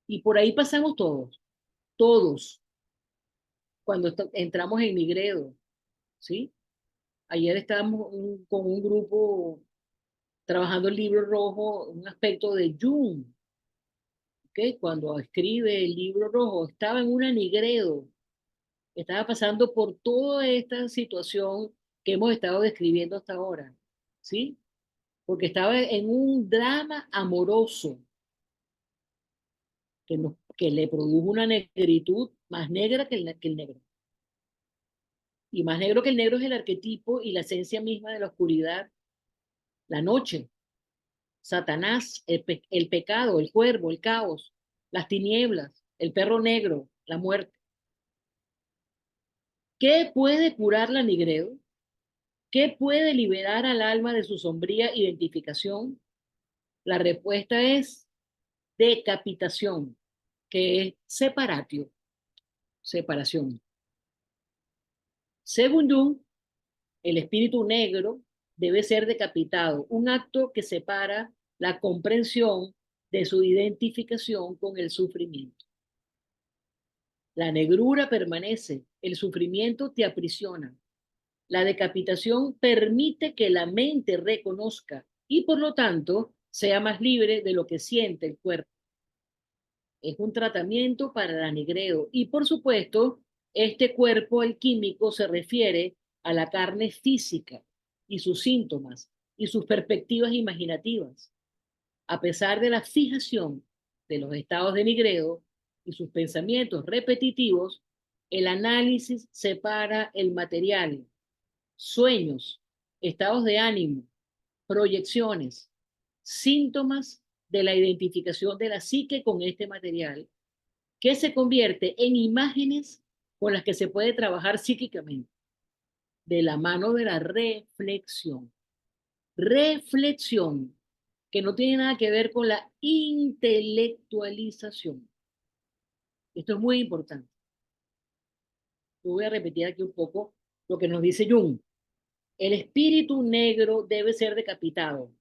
Y por ahí pasamos todos, cuando entramos en Nigredo, ¿sí? Ayer estábamos con un grupo trabajando el libro rojo, un aspecto de Jung, ¿ok? Cuando escribe el libro rojo, estaba en una Nigredo, estaba pasando por toda esta situación que hemos estado describiendo hasta ahora, ¿sí? Porque estaba en un drama amoroso que le produjo una negritud más negra que el negro. Y más negro que el negro es el arquetipo y la esencia misma de la oscuridad, la noche, Satanás, el pecado, el cuervo, el caos, las tinieblas, el perro negro, la muerte. ¿Qué puede curar la nigredo? ¿Qué puede liberar al alma de su sombría identificación? La respuesta es decapitación, que es separatio, separación. Según Jung, el espíritu negro debe ser decapitado, un acto que separa la comprensión de su identificación con el sufrimiento. La negrura permanece, el sufrimiento te aprisiona. La decapitación permite que la mente reconozca y por lo tanto sea más libre de lo que siente el cuerpo. Es un tratamiento para la negreo y por supuesto, este cuerpo alquímico se refiere a la carne física y sus síntomas y sus perspectivas imaginativas. A pesar de la fijación de los estados de nigreo y sus pensamientos repetitivos, el análisis separa el material, sueños, estados de ánimo, proyecciones, síntomas de la identificación de la psique con este material, que se convierte en imágenes con las que se puede trabajar psíquicamente, de la mano de la reflexión. Reflexión, que no tiene nada que ver con la intelectualización. Esto es muy importante. Yo voy a repetir aquí un poco lo que nos dice Jung. El espíritu negro debe ser decapitado,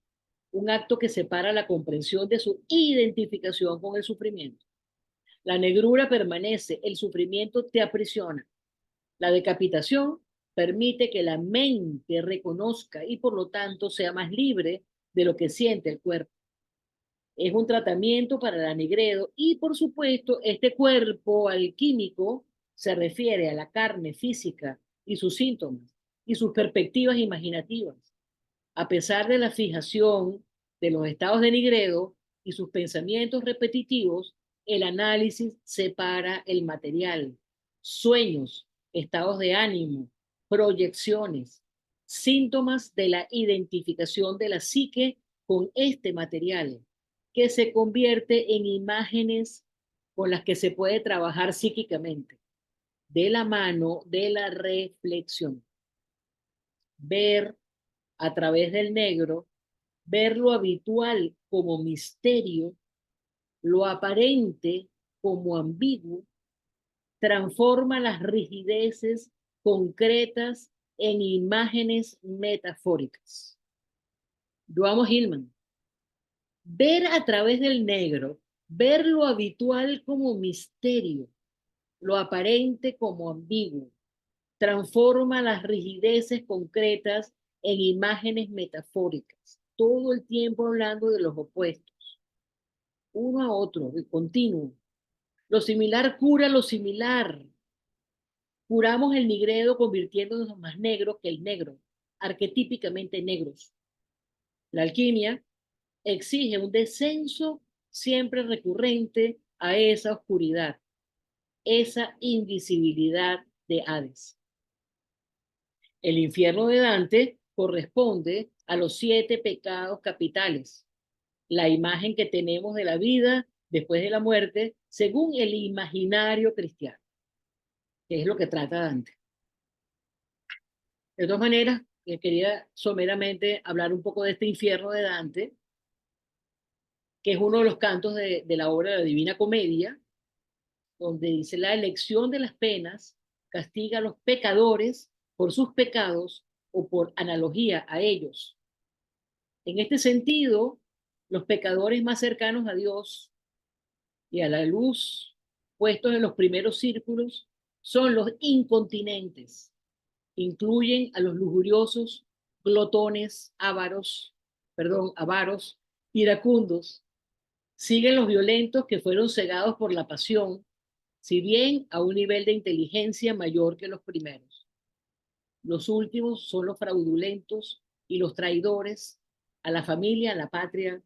un acto que separa la comprensión de su identificación con el sufrimiento. La negrura permanece, el sufrimiento te aprisiona. La decapitación permite que la mente reconozca y por lo tanto sea más libre de lo que siente el cuerpo. Es un tratamiento para la negrero y por supuesto este cuerpo alquímico se refiere a la carne física y sus síntomas y sus perspectivas imaginativas. A pesar de la fijación de los estados de nigredo y sus pensamientos repetitivos, el análisis separa el material, sueños, estados de ánimo, proyecciones, síntomas de la identificación de la psique con este material, que se convierte en imágenes con las que se puede trabajar psíquicamente, de la mano de la reflexión. Ver a través del negro, ver lo habitual como misterio, lo aparente como ambiguo, transforma las rigideces concretas en imágenes metafóricas. Joamo Hillman. Ver a través del negro, ver lo habitual como misterio, lo aparente como ambiguo, transforma las rigideces concretas en imágenes metafóricas, todo el tiempo hablando de los opuestos, uno a otro, de continuo. Lo similar cura lo similar. Curamos el nigredo convirtiéndonos más negros que el negro, arquetípicamente negros. La alquimia exige un descenso siempre recurrente a esa oscuridad, esa invisibilidad de Hades. El infierno de Dante corresponde a los 7 pecados capitales, la imagen que tenemos de la vida después de la muerte, según el imaginario cristiano, que es lo que trata Dante. De todas maneras, quería someramente hablar un poco de este infierno de Dante, que es uno de los cantos de la obra de la Divina Comedia, donde dice: la elección de las penas castiga a los pecadores por sus pecados o por analogía a ellos. En este sentido, los pecadores más cercanos a Dios y a la luz, puestos en los primeros círculos, son los incontinentes. Incluyen a los lujuriosos, glotones, avaros, iracundos. Siguen los violentos que fueron cegados por la pasión, si bien a un nivel de inteligencia mayor que los primeros. Los últimos son los fraudulentos y los traidores a la familia, a la patria,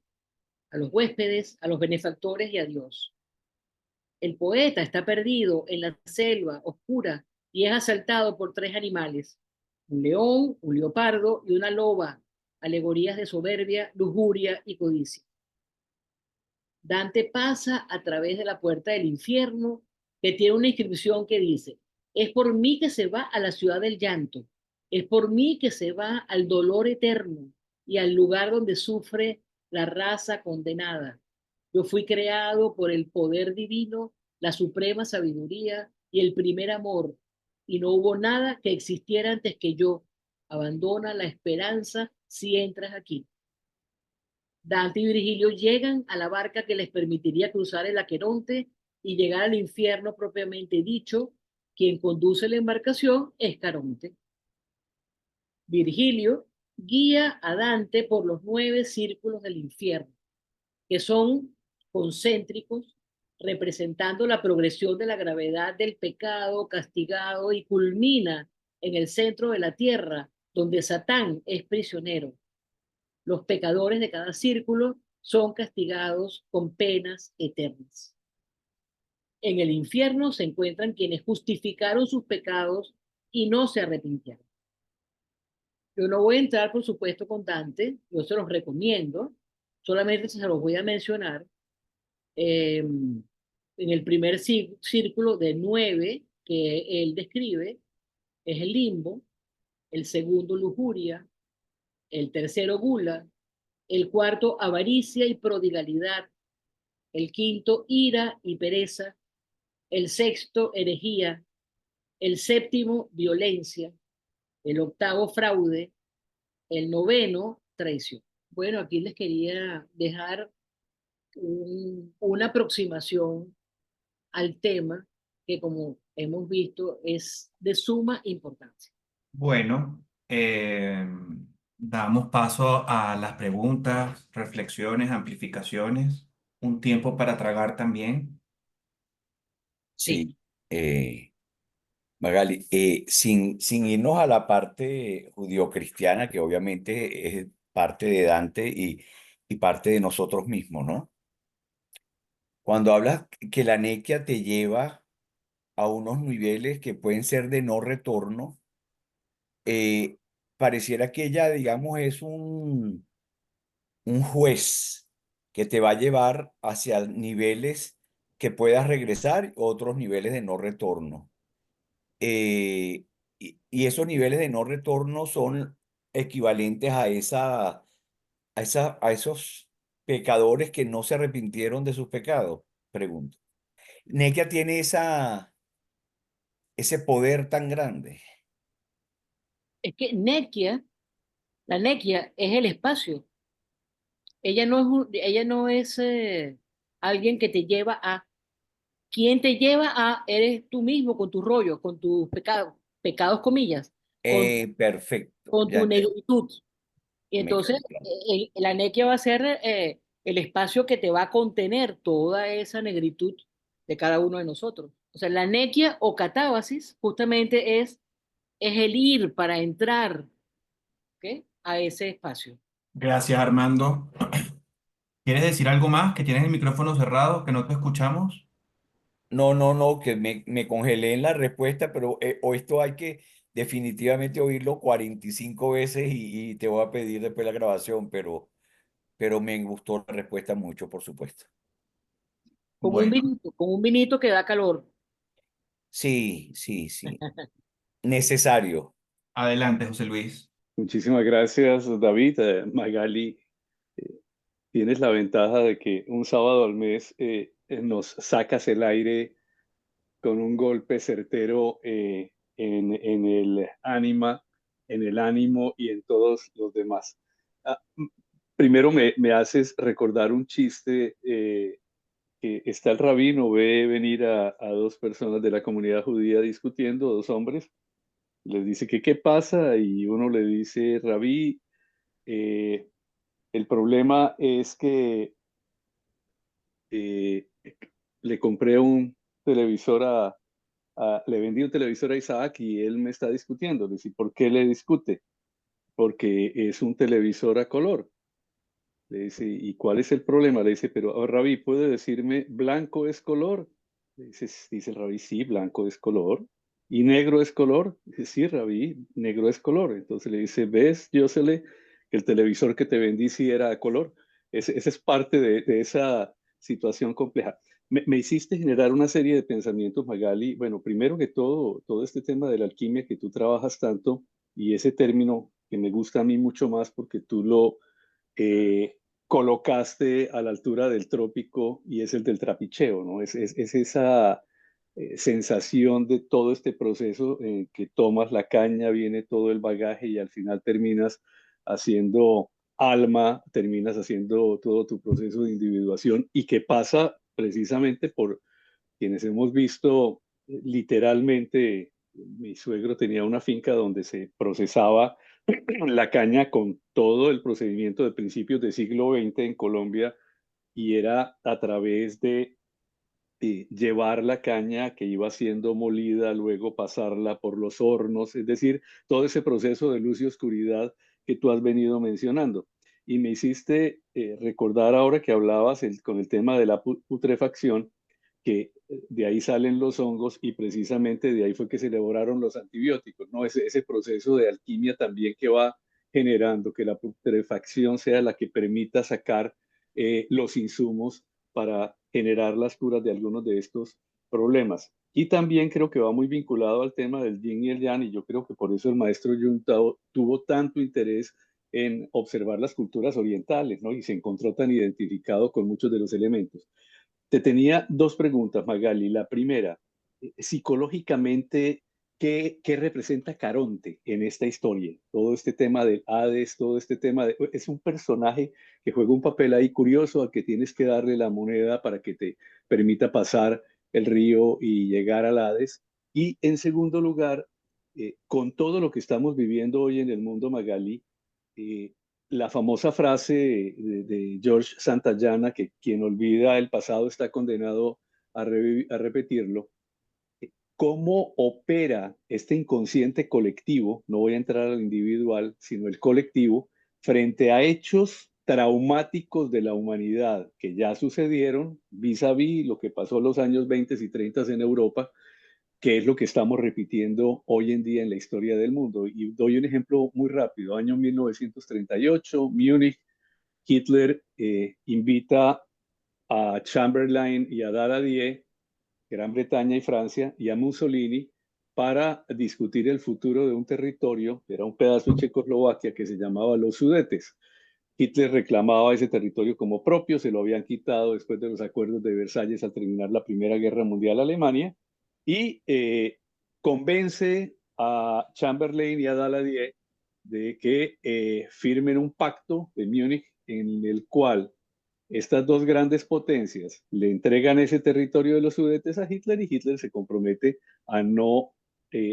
a los huéspedes, a los benefactores y a Dios. El poeta está perdido en la selva oscura y es asaltado por 3 animales: un león, un leopardo y una loba, alegorías de soberbia, lujuria y codicia. Dante pasa a través de la puerta del infierno, que tiene una inscripción que dice: es por mí que se va a la ciudad del llanto, es por mí que se va al dolor eterno y al lugar donde sufre la raza condenada. Yo fui creado por el poder divino, la suprema sabiduría y el primer amor, y no hubo nada que existiera antes que yo. Abandona la esperanza si entras aquí. Dante y Virgilio llegan a la barca que les permitiría cruzar el Aqueronte y llegar al infierno propiamente dicho, quien conduce la embarcación es Caronte. Virgilio guía a Dante por los 9 círculos del infierno, que son concéntricos, representando la progresión de la gravedad del pecado castigado y culmina en el centro de la tierra, donde Satán es prisionero. Los pecadores de cada círculo son castigados con penas eternas. En el infierno se encuentran quienes justificaron sus pecados y no se arrepintieron. Yo no voy a entrar, por supuesto, con Dante, yo se los recomiendo, solamente se los voy a mencionar. En el primer círculo de 9 que él describe es el limbo, el segundo lujuria, el tercero gula, el cuarto avaricia y prodigalidad, el quinto ira y pereza, el sexto herejía, el séptimo violencia, el octavo fraude, el noveno traición. Bueno, aquí les quería dejar una aproximación al tema que, como hemos visto, es de suma importancia. Bueno, damos paso a las preguntas, reflexiones, amplificaciones, un tiempo para tragar también. Sí, Sí, Magali, sin irnos a la parte judio-cristiana, que obviamente es parte de Dante y parte de nosotros mismos, ¿no? Cuando hablas que la nequia te lleva a unos niveles que pueden ser de no retorno, eh, pareciera que ella, digamos, es un juez que te va a llevar hacia niveles que puedas regresar, otros niveles de no retorno. Eh, y esos niveles de no retorno son equivalentes a esos pecadores que no se arrepintieron de sus pecados, pregunto. Nequia tiene ese poder tan grande. es que nequia, la nequia es el espacio. Ella no es alguien que te lleva a. ¿Quién te lleva a? Eres tú mismo con tu rollo, con tus pecados, pecados comillas, con, Perfecto, con ya tu entendí, negritud. Y me entonces quedó claro. la nequia va a ser el espacio que te va a contener toda esa negritud de cada uno de nosotros. O sea, la nequia o catábasis justamente es el ir para entrar, ¿ok?, a ese espacio. Gracias, Armando. ¿Quieres decir algo más? Que tienes el micrófono cerrado, que no te escuchamos. No, no, no, que me congelé en la respuesta, pero o esto hay que definitivamente oírlo 45 veces y te voy a pedir después la grabación, pero me gustó la respuesta mucho, por supuesto. Bueno, Con un vinito que da calor. sí, sí, sí. Necesario. Adelante, José Luis. Muchísimas gracias, David. Magali, eh, tienes la ventaja de que un sábado al mes nos sacas el aire con un golpe certero en el ánima, en el ánimo y en todos los demás. Ah, primero me haces recordar un chiste que está el rabino, ve venir a dos personas de la comunidad judía discutiendo, dos hombres, les dice que qué pasa y uno le dice, Rabí, eh, el problema es que eh, le compré un televisor le vendí un televisor a Isaac y él me está discutiendo. Le dice, ¿por qué le discute? Porque es un televisor a color. Le dice, ¿y cuál es el problema? Le dice, pero Rabí, ¿puede decirme blanco es color? Dice el Rabí, sí, blanco es color. ¿Y negro es color? Dice, sí, Rabí, negro es color. Entonces le dice, ¿ves, Yosele, que el televisor que te vendí sí era a color? Esa es parte de esa situación compleja. Me hiciste generar una serie de pensamientos, Magali. Bueno, primero que todo este tema de la alquimia que tú trabajas tanto y ese término que me gusta a mí mucho más porque tú lo colocaste a la altura del trópico y es el del trapicheo, ¿no? Es esa sensación de todo este proceso en que tomas la caña, viene todo el bagaje y al final terminas haciendo alma, terminas haciendo todo tu proceso de individuación y que pasa precisamente quienes hemos visto literalmente, mi suegro tenía una finca donde se procesaba la caña con todo el procedimiento de principios del siglo XX en Colombia y era a través de llevar la caña que iba siendo molida, luego pasarla por los hornos, es decir, todo ese proceso de luz y oscuridad que tú has venido mencionando. Y me hiciste recordar ahora que hablabas con el tema de la putrefacción, que de ahí salen los hongos y precisamente de ahí fue que se elaboraron los antibióticos, ¿no? Ese proceso de alquimia también que va generando que la putrefacción sea la que permita sacar los insumos para generar las curas de algunos de estos problemas. Y también creo que va muy vinculado al tema del yin y el yang, y yo creo que por eso el maestro Jung tuvo tanto interés en observar las culturas orientales, ¿no? Y se encontró tan identificado con muchos de los elementos. Te tenía dos preguntas, Magali. La primera, psicológicamente, ¿qué representa Caronte en esta historia? Todo este tema del Hades, todo este tema de... Es un personaje que juega un papel ahí curioso al que tienes que darle la moneda para que te permita pasar el río y llegar al Hades. Y en segundo lugar, con todo lo que estamos viviendo hoy en el mundo, Magali, eh, la famosa frase de George Santayana, que quien olvida el pasado está condenado a repetirlo. ¿Cómo opera este inconsciente colectivo? No voy a entrar al individual, sino el colectivo, frente a hechos traumáticos de la humanidad que ya sucedieron vis a vis lo que pasó en los años 20 y 30 en Europa, que es lo que estamos repitiendo hoy en día en la historia del mundo. Y doy un ejemplo muy rápido. Año 1938, Múnich, Hitler invita a Chamberlain y a Daladier, Gran Bretaña y Francia, y a Mussolini para discutir el futuro de un territorio, que era un pedazo de Checoslovaquia que se llamaba los Sudetes. Hitler reclamaba ese territorio como propio, se lo habían quitado después de los acuerdos de Versalles al terminar la Primera Guerra Mundial a Alemania, y convence a Chamberlain y a Daladier de que firmen un pacto de Múnich en el cual estas dos grandes potencias le entregan ese territorio de los Sudetes a Hitler y Hitler se compromete a no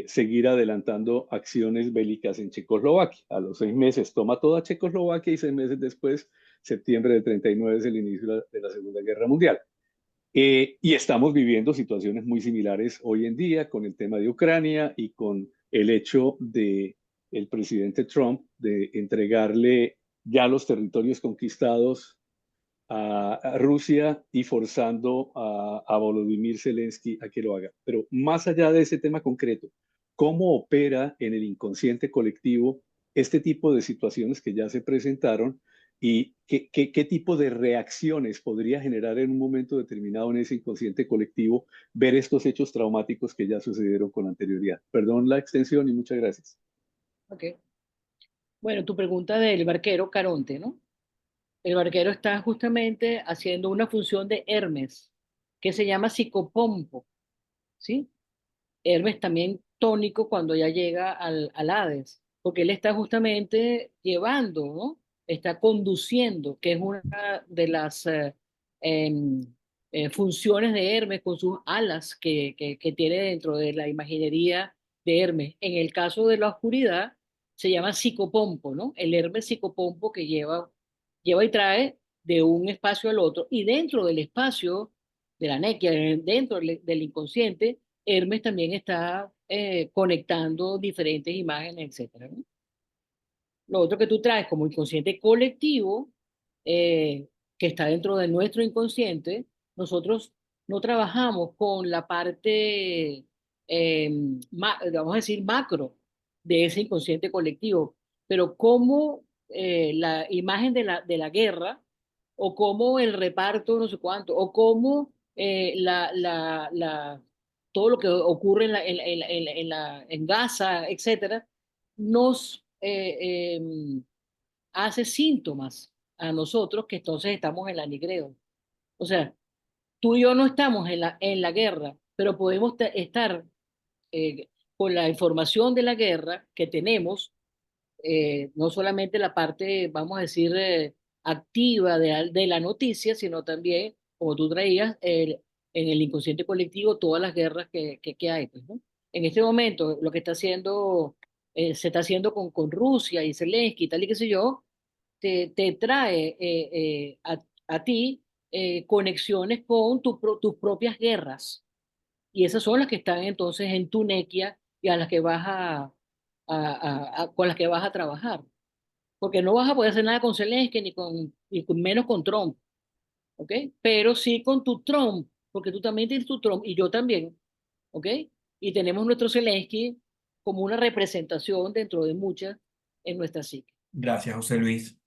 seguir adelantando acciones bélicas en Checoslovaquia. A los 6 meses toma toda Checoslovaquia y 6 meses después, septiembre de 39, es el inicio de la Segunda Guerra Mundial. Y estamos viviendo situaciones muy similares hoy en día con el tema de Ucrania y con el hecho de el presidente Trump de entregarle ya los territorios conquistados a Rusia y forzando a Volodymyr Zelensky a que lo haga. Pero más allá de ese tema concreto, ¿cómo opera en el inconsciente colectivo este tipo de situaciones que ya se presentaron y qué tipo de reacciones podría generar en un momento determinado en ese inconsciente colectivo ver estos hechos traumáticos que ya sucedieron con anterioridad? Perdón la extensión y muchas gracias. Ok. Bueno, tu pregunta del barquero Caronte, ¿no? El barquero está justamente haciendo una función de Hermes, que se llama psicopompo, ¿sí? Hermes también tónico cuando ya llega al Hades, porque él está justamente llevando, ¿no? Está conduciendo, que es una de las em, funciones de Hermes con sus alas que tiene dentro de la imaginería de Hermes. En el caso de la oscuridad, se llama psicopompo, ¿no? El Hermes psicopompo que lleva y trae de un espacio al otro, y dentro del espacio de la nequia, dentro del inconsciente, Hermes también está conectando diferentes imágenes, etcétera, ¿no? Lo otro que tú traes como inconsciente colectivo, eh, que está dentro de nuestro inconsciente, nosotros no trabajamos con la parte, vamos a decir, macro de ese inconsciente colectivo, pero como la imagen de la guerra, o como el reparto, no sé cuánto, o como todo lo que ocurre en Gaza, etcétera, nos hace síntomas a nosotros que entonces estamos en la nigreo. O sea, tú y yo no estamos en la guerra, pero podemos estar con la información de la guerra que tenemos, no solamente la parte, vamos a decir, activa de la noticia, sino también, como tú traías, en el inconsciente colectivo todas las guerras que hay, pues, ¿no? En este momento, lo que está haciendo, se está haciendo con Rusia y Zelensky y tal y qué sé yo, te trae a ti conexiones con tus propias guerras. Y esas son las que están entonces en tu nequia y a las que vas con las que vas a trabajar. Porque no vas a poder hacer nada con Zelensky ni menos con Trump, ¿ok? Pero sí con tu Trump, porque tú también tienes tu Trump y yo también, ¿ok? Y tenemos nuestro Zelensky como una representación dentro de muchas en nuestra psique. Gracias, José Luis.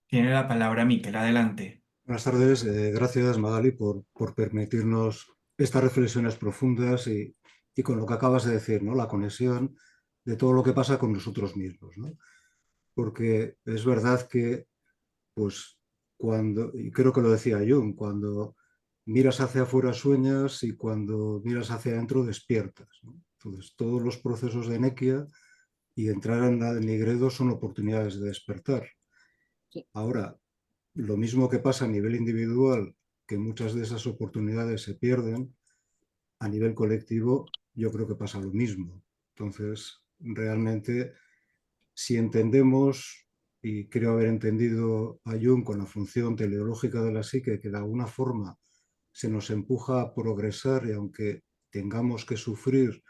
Tiene la palabra Miquel, adelante. Buenas tardes, gracias Magali por permitirnos estas reflexiones profundas y con lo que acabas de decir, ¿no? La conexión de todo lo que pasa con nosotros mismos, ¿no? Porque es verdad que, pues, y creo que lo decía Jung, cuando miras hacia afuera sueñas y cuando miras hacia adentro despiertas, ¿no? Entonces, todos los procesos de nequia y entrar en la de Nigredo son oportunidades de despertar. Sí. Ahora, lo mismo que pasa a nivel individual, que muchas de esas oportunidades se pierden, a nivel colectivo yo creo que pasa lo mismo. Entonces, realmente, si entendemos, y creo haber entendido a Jung con la función teleológica de la psique, que de alguna forma se nos empuja a progresar y aunque tengamos que sufrir,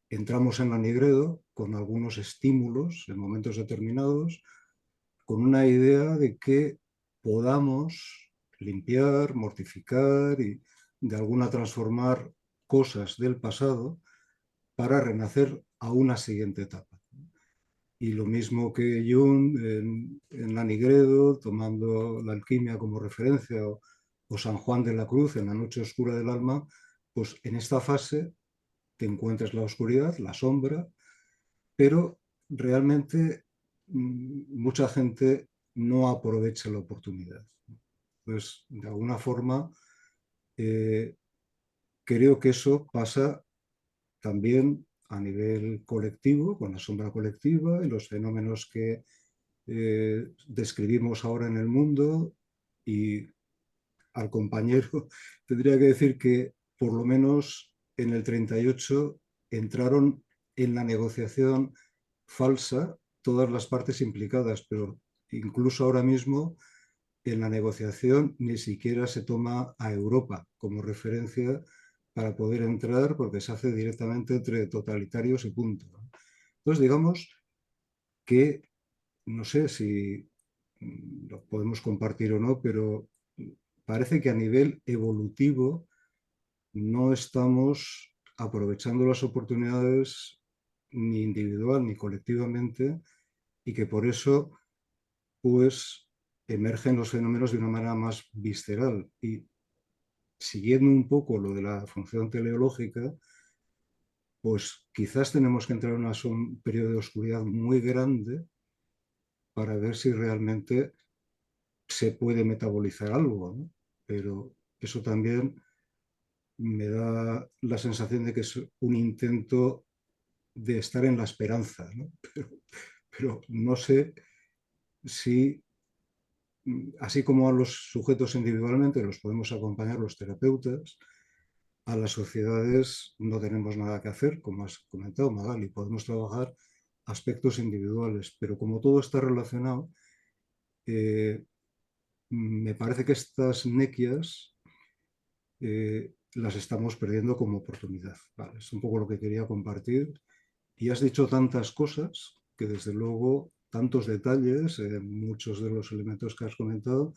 entramos en la Nigredo con algunos estímulos en momentos determinados, con una idea de que podamos limpiar, mortificar y de alguna transformar cosas del pasado para renacer a una siguiente etapa. Y lo mismo que Jung en la Nigredo, tomando la alquimia como referencia, o San Juan de la Cruz en la noche oscura del alma, pues en esta fase te encuentras la oscuridad, la sombra, pero realmente mucha gente no aprovecha la oportunidad. Pues de alguna forma eh, creo que eso pasa también a nivel colectivo, con la sombra colectiva y los fenómenos que describimos ahora en el mundo. Y al compañero tendría que decir que por lo menos en el 38 entraron en la negociación falsa todas las partes implicadas, pero incluso ahora mismo en la negociación ni siquiera se toma a Europa como referencia para poder entrar porque se hace directamente entre totalitarios y punto. Entonces, digamos que no sé si lo podemos compartir o no, pero parece que a nivel evolutivo no estamos aprovechando las oportunidades ni individual ni colectivamente y que por eso pues emergen los fenómenos de una manera más visceral. Y siguiendo un poco lo de la función teleológica, pues quizás tenemos que entrar en un periodo de oscuridad muy grande para ver si realmente se puede metabolizar algo, ¿no? Pero eso también me da la sensación de que es un intento de estar en la esperanza, ¿no? Pero no sé si, así como a los sujetos individualmente los podemos acompañar los terapeutas, a las sociedades no tenemos nada que hacer, como has comentado, Magali, podemos trabajar aspectos individuales, pero como todo está relacionado, me parece que estas nequias las estamos perdiendo como oportunidad. Vale, es un poco lo que quería compartir. Y has dicho tantas cosas que desde luego, tantos detalles, muchos de los elementos que has comentado,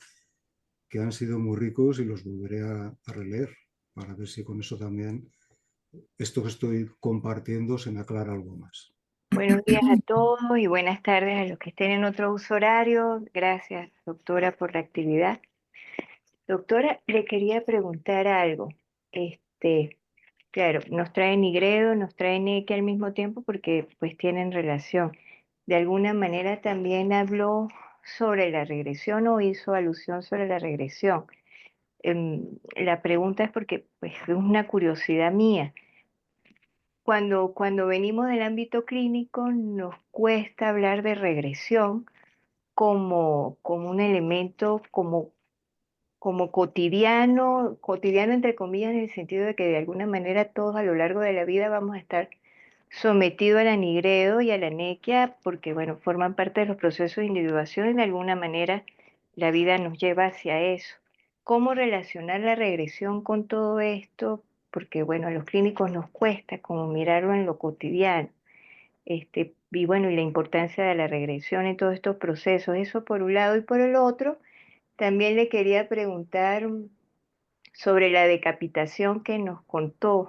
que han sido muy ricos y los volveré a releer para ver si con eso también esto que estoy compartiendo se me aclara algo más. Buenos días a todos y buenas tardes a los que estén en otro uso horario. Gracias, doctora, por la actividad. Doctora, le quería preguntar algo. Claro, nos trae Nigredo, nos trae Neque al mismo tiempo porque pues tienen relación. De alguna manera también habló sobre la regresión o hizo alusión sobre la regresión. La pregunta es porque pues, es una curiosidad mía. Cuando venimos del ámbito clínico nos cuesta hablar de regresión como un elemento, como como cotidiano, cotidiano entre comillas, en el sentido de que de alguna manera todos a lo largo de la vida vamos a estar sometidos al anigredo y a la nequia, porque bueno, forman parte de los procesos de individuación y de alguna manera la vida nos lleva hacia eso. ¿Cómo relacionar la regresión con todo esto? Porque bueno, a los clínicos nos cuesta como mirarlo en lo cotidiano. Y bueno, y la importancia de la regresión en todos estos procesos, eso por un lado, y por el otro, también le quería preguntar sobre la decapitación que nos contó.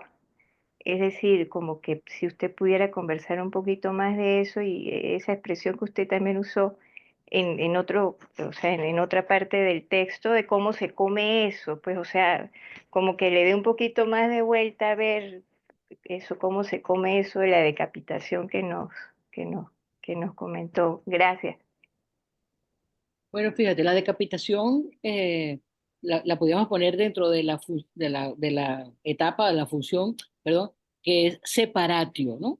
Es decir, como que si usted pudiera conversar un poquito más de eso y esa expresión que usted también usó en otro, o sea, en otra parte del texto de cómo se come eso, pues, o sea, como que le dé un poquito más de vuelta a ver eso, cómo se come eso de la decapitación que nos, que nos comentó. Gracias. Bueno, fíjate, la decapitación la podríamos poner dentro de de la etapa, de la función, perdón, que es separatio, ¿no?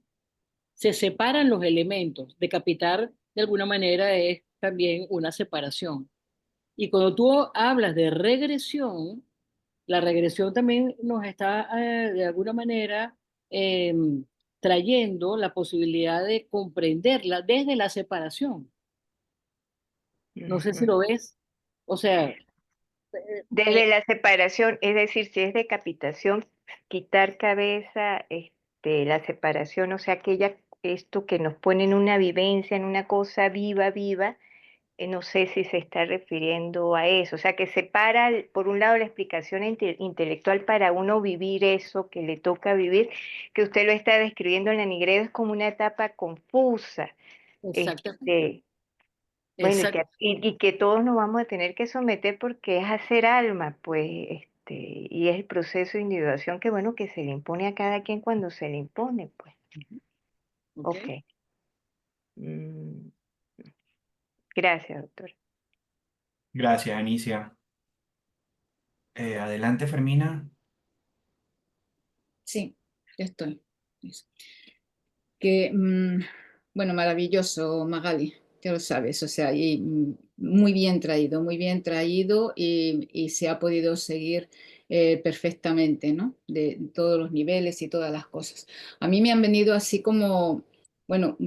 Se separan los elementos. Decapitar, de alguna manera, es también una separación. Y cuando tú hablas de regresión, la regresión también nos está, de alguna manera, eh, trayendo la posibilidad de comprenderla desde la separación. No sé si Ujú. lo ves. O sea, Desde la separación, es decir, si es decapitación, quitar cabeza, la separación, o sea, esto que nos pone en una vivencia, en una cosa viva, viva, no sé si se está refiriendo a eso, o sea, que separa, por un lado, la explicación intelectual para uno vivir eso que le toca vivir, que usted lo está describiendo en la Nigredo, es como una etapa confusa, exactamente. este, bueno, Exacto. y que todos nos vamos a tener que someter porque es hacer alma, pues, y es el proceso de individuación que, bueno, que se le impone a cada quien cuando se le impone, pues. ¿Ok? Ok. Mm, gracias, doctor. Gracias, Anicia. Adelante, Fermina. Sí, ya estoy. Eso. Que, bueno, maravilloso, Magali, ya lo sabes, o sea, y, muy bien traído y se ha podido seguir perfectamente, ¿no? De todos los niveles y todas las cosas. A mí me han venido así como, bueno,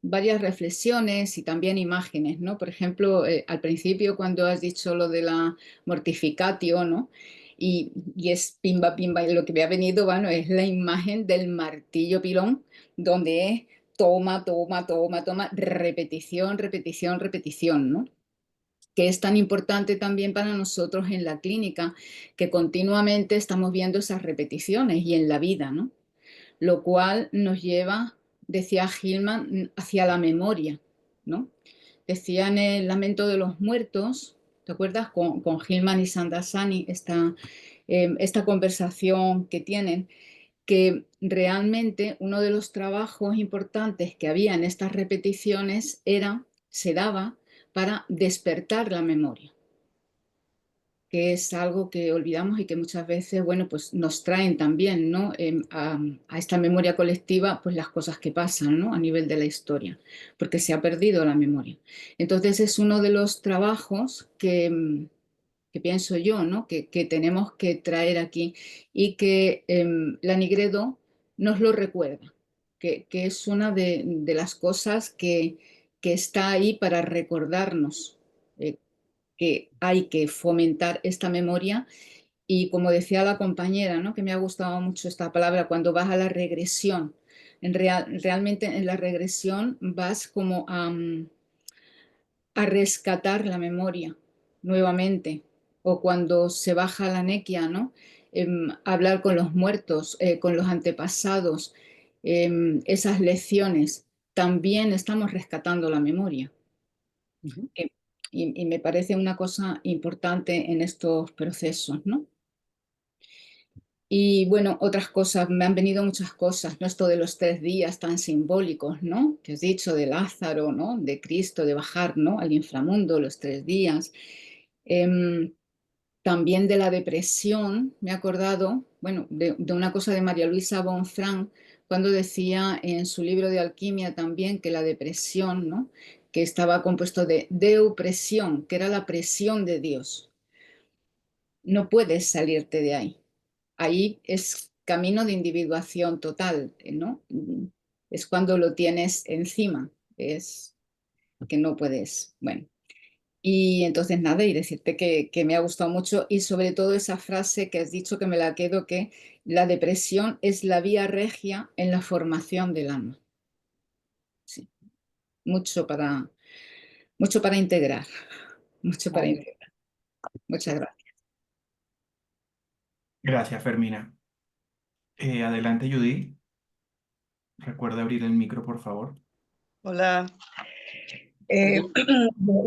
varias reflexiones y también imágenes, ¿no? Por ejemplo, al principio cuando has dicho lo de la mortificatio, ¿no? Y es pimba, pimba, y lo que me ha venido, bueno, es la imagen del martillo pilón, donde es toma, toma, toma, toma, repetición, repetición, repetición, ¿no? Que es tan importante también para nosotros en la clínica, que continuamente estamos viendo esas repeticiones y en la vida, ¿no? Lo cual nos lleva, decía Hillman, hacia la memoria, ¿no? Decía en el Lamento de los Muertos, ¿te acuerdas? Con Hillman y Sandasani, esta conversación que tienen, que realmente uno de los trabajos importantes que había en estas repeticiones se daba para despertar la memoria, que es algo que olvidamos y que muchas veces, bueno, pues nos traen también, ¿no? A esta memoria colectiva, pues las cosas que pasan, ¿no? A nivel de la historia, porque se ha perdido la memoria. Entonces es uno de los trabajos que pienso yo, ¿no? Que tenemos que traer aquí y que la Nigredo nos lo recuerda, que es una de las cosas que está ahí para recordarnos que hay que fomentar esta memoria y como decía la compañera, ¿no? Que me ha gustado mucho esta palabra, cuando vas a la regresión, realmente en la regresión vas como a rescatar la memoria nuevamente, o cuando se baja la nequia, ¿no? Hablar con los muertos, con los antepasados, esas lecciones, también estamos rescatando la memoria. Ujú. Eh, y me parece una cosa importante en estos procesos, ¿no? Y bueno, otras cosas, me han venido muchas cosas, ¿no? Esto de los 3 días tan simbólicos, ¿no? Que has dicho de Lázaro, ¿no? De Cristo, de bajar, ¿no? Al inframundo, los 3 días. Em, También de la depresión, me he acordado, bueno, de una cosa de María Luisa Bonfranc, cuando decía en su libro de alquimia también que la depresión, ¿no? Que estaba compuesto de deupresión, que era la presión de Dios. no puedes salirte de ahí. Ahí es camino de individuación total, ¿no? Es cuando lo tienes encima, es que no puedes, bueno. Y entonces nada, y decirte que me ha gustado mucho y sobre todo esa frase que has dicho que me la quedo, que la depresión es la vía regia en la formación del alma. Sí, mucho para integrar, mucho para Vale. integrar. Muchas gracias. Gracias, Fermina. Adelante, Judy. Recuerda abrir el micro, por favor. Hola.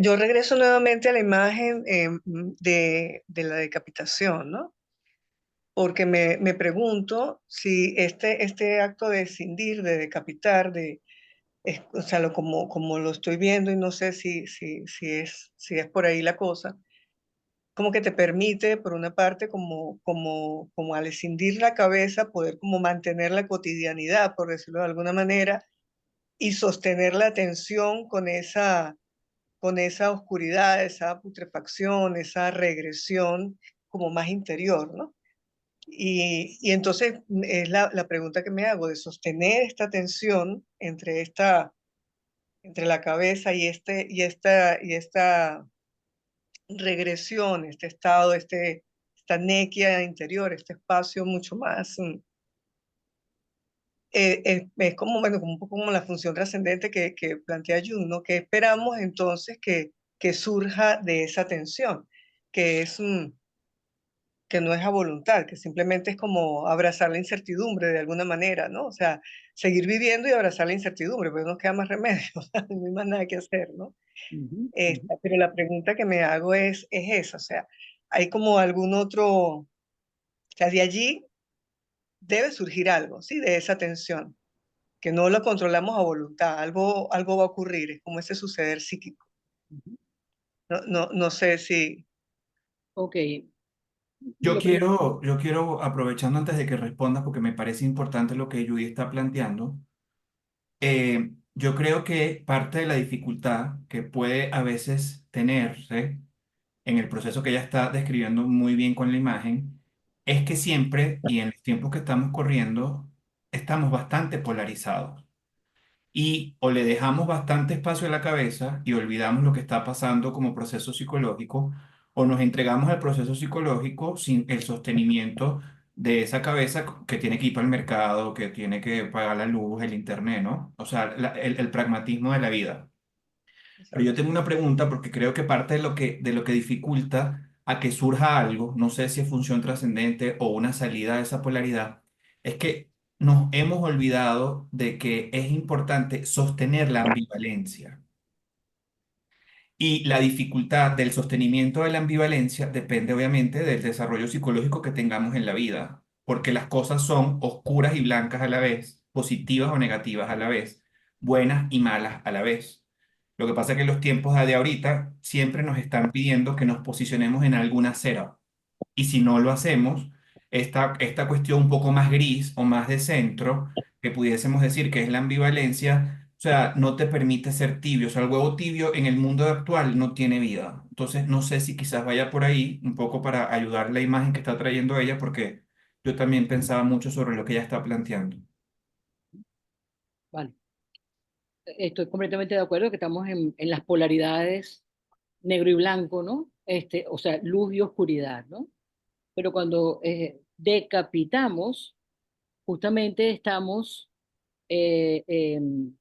Yo regreso nuevamente a la imagen de la decapitación, ¿no? Porque me pregunto si este acto de escindir, de decapitar, o sea, como lo estoy viendo y no sé si es por ahí la cosa, como que te permite, por una parte, como al escindir la cabeza, poder como mantener la cotidianidad, por decirlo de alguna manera, y sostener la atención con esa oscuridad, esa putrefacción, esa regresión como más interior, ¿no? Y entonces es la pregunta que me hago de sostener esta tensión entre la cabeza y esta regresión, este estado, esta nequia interior, este espacio mucho más, es como, bueno, como un poco como la función trascendente que plantea Jung, ¿no? Que esperamos entonces que surja de esa tensión, que es, que no es a voluntad, que simplemente es como abrazar la incertidumbre de alguna manera, ¿no? O sea, seguir viviendo y abrazar la incertidumbre, pues no nos queda más remedio, no hay más nada que hacer, ¿no? Ujú, Pero la pregunta que me hago es esa, o sea, ¿hay como algún otro, o sea, de allí debe surgir algo, ¿sí? De esa tensión, que no lo controlamos a voluntad, algo va a ocurrir, es como ese suceder psíquico. ujú. No sé si... Ok, Yo lo primero, quiero, yo quiero, aprovechando antes de que respondas, porque me parece importante lo que Judy está planteando, yo creo que parte de la dificultad que puede a veces tenerse en el proceso que ella está describiendo muy bien con la imagen, es que siempre, y en los tiempos que estamos corriendo, estamos bastante polarizados. Y o le dejamos bastante espacio a la cabeza y olvidamos lo que está pasando como proceso psicológico, o nos entregamos al proceso psicológico sin el sostenimiento de esa cabeza que tiene que ir para el mercado, que tiene que pagar la luz, el internet, ¿no? O sea, el pragmatismo de la vida. Pero yo Exacto. tengo una pregunta porque creo que parte de lo que dificulta a que surja algo, no sé si es función trascendente o una salida de esa polaridad, es que nos hemos olvidado de que es importante sostener la ambivalencia. Y la dificultad del sostenimiento de la ambivalencia depende obviamente del desarrollo psicológico que tengamos en la vida, porque las cosas son oscuras y blancas a la vez, positivas o negativas a la vez, buenas y malas a la vez. Lo que pasa es que los tiempos de ahorita siempre nos están pidiendo que nos posicionemos en alguna acera. Y si no lo hacemos, esta cuestión un poco más gris o más de centro, que pudiésemos decir que es la ambivalencia, o sea, no te permite ser tibio. O sea, el huevo tibio en el mundo actual no tiene vida. Entonces, no sé si quizás vaya por ahí un poco para ayudar la imagen que está trayendo ella, porque yo también pensaba mucho sobre lo que ella está planteando. vale. Estoy completamente de acuerdo que estamos en las polaridades negro y blanco, ¿no? O sea, luz y oscuridad, ¿no? Pero cuando decapitamos, justamente estamos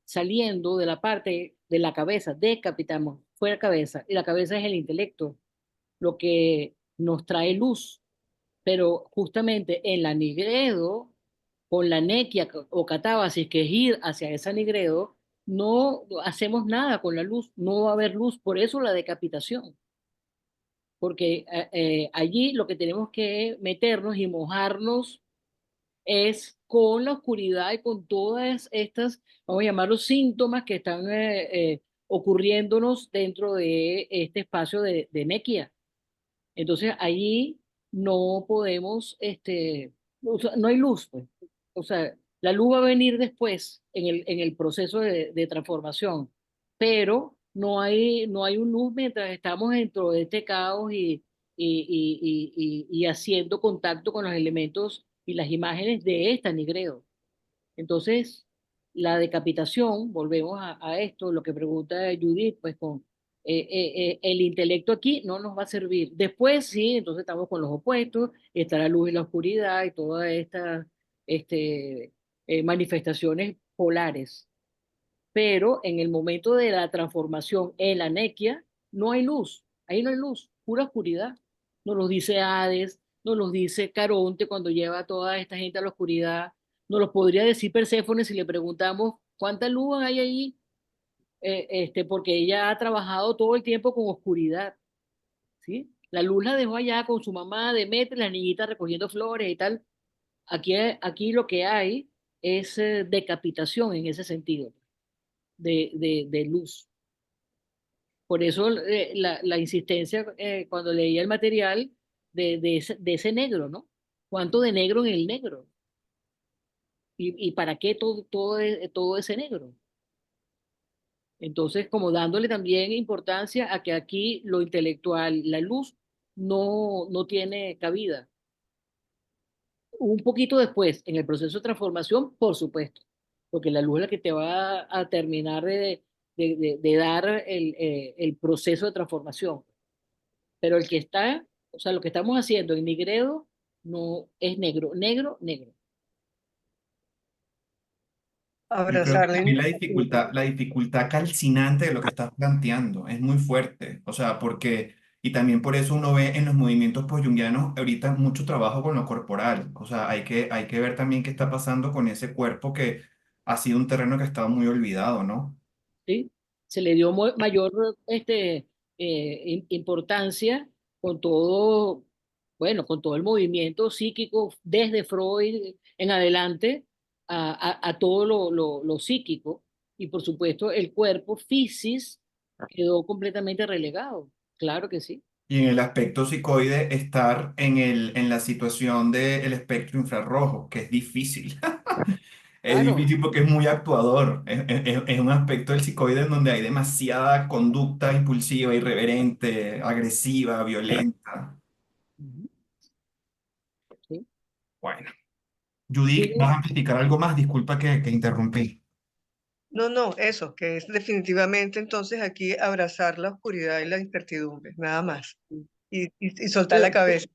saliendo de la parte de la cabeza, decapitamos, fue la cabeza, y la cabeza es el intelecto, lo que nos trae luz. Pero justamente en la nigredo, con la nequia o catábasis, que es ir hacia esa nigredo, no hacemos nada con la luz, no va a haber luz, por eso la decapitación, porque allí lo que tenemos que meternos y mojarnos es con la oscuridad y con todas estas, vamos a llamarlos síntomas que están ocurriéndonos dentro de este espacio de nequia. Entonces allí no podemos, o sea, no hay luz, pues. O sea, la luz va a venir después en el proceso de transformación, pero no hay un luz mientras estamos dentro de este caos y haciendo contacto con los elementos y las imágenes de esta Nigredo. Entonces, la decapitación, volvemos a esto, lo que pregunta Judith, pues con el intelecto aquí no nos va a servir. Después sí, entonces estamos con los opuestos, está la luz y la oscuridad y todas estas este, manifestaciones polares. Pero en el momento de la transformación en la nequia, no hay luz, ahí no hay luz, pura oscuridad. Nos lo dice Hades, nos lo dice Caronte cuando lleva a toda esta gente a la oscuridad, nos lo podría decir Perséfone si le preguntamos cuánta luz hay ahí, porque ella ha trabajado todo el tiempo con oscuridad, ¿sí? La luz la dejó allá con su mamá Demeter, la niñita recogiendo flores y tal. Aquí lo que hay es decapitación en ese sentido de luz. Por eso la insistencia cuando leía el material de ese negro, ¿no? ¿Cuánto de negro en el negro? Y para qué todo ese negro? Entonces, como dándole también importancia a que aquí lo intelectual, la luz, no tiene cabida. Un poquito después, en el proceso de transformación, por supuesto, porque la luz es la que te va a terminar de dar el proceso de transformación. Pero el que está, o sea, lo que estamos haciendo en Nigredo no es negro, negro, negro. Yo creo que Abrazarla. también la dificultad calcinante de lo que estás planteando es muy fuerte, o sea, porque, y también por eso uno ve en los movimientos post-junguianos ahorita mucho trabajo con lo corporal, o sea, hay que ver también qué está pasando con ese cuerpo que ha sido un terreno que ha estado muy olvidado, ¿no? ¿Sí? Se le dio mayor importancia con todo, bueno, con todo el movimiento psíquico desde Freud en adelante a todo lo psíquico y por supuesto el cuerpo, fisis, quedó completamente relegado. Claro que sí. Y en el aspecto psicoide, estar en la situación del espectro infrarrojo, que es difícil. Es Claro. difícil porque es muy actuador. Es un aspecto del psicoide en donde hay demasiada conducta impulsiva, irreverente, agresiva, violenta. Ujú. Sí. Bueno, Sí, Judy, ¿vas a amplificar algo más? Disculpa que interrumpí. No, no, eso, que es definitivamente entonces aquí abrazar la oscuridad y la incertidumbre, nada más. sí. Y soltar la Pero, cabeza.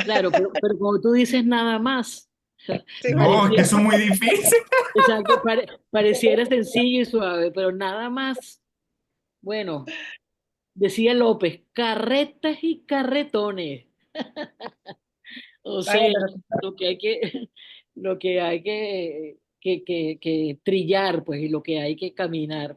claro, pero como tú dices nada más, Sí, No, es que parecía, eso es muy difícil. exacto, pareciera sencillo y suave, pero nada más. Bueno, decía López, carretas y carretones. O vaya, sea, pero lo que hay que, lo que hay que trillar, pues, y lo que hay que caminar.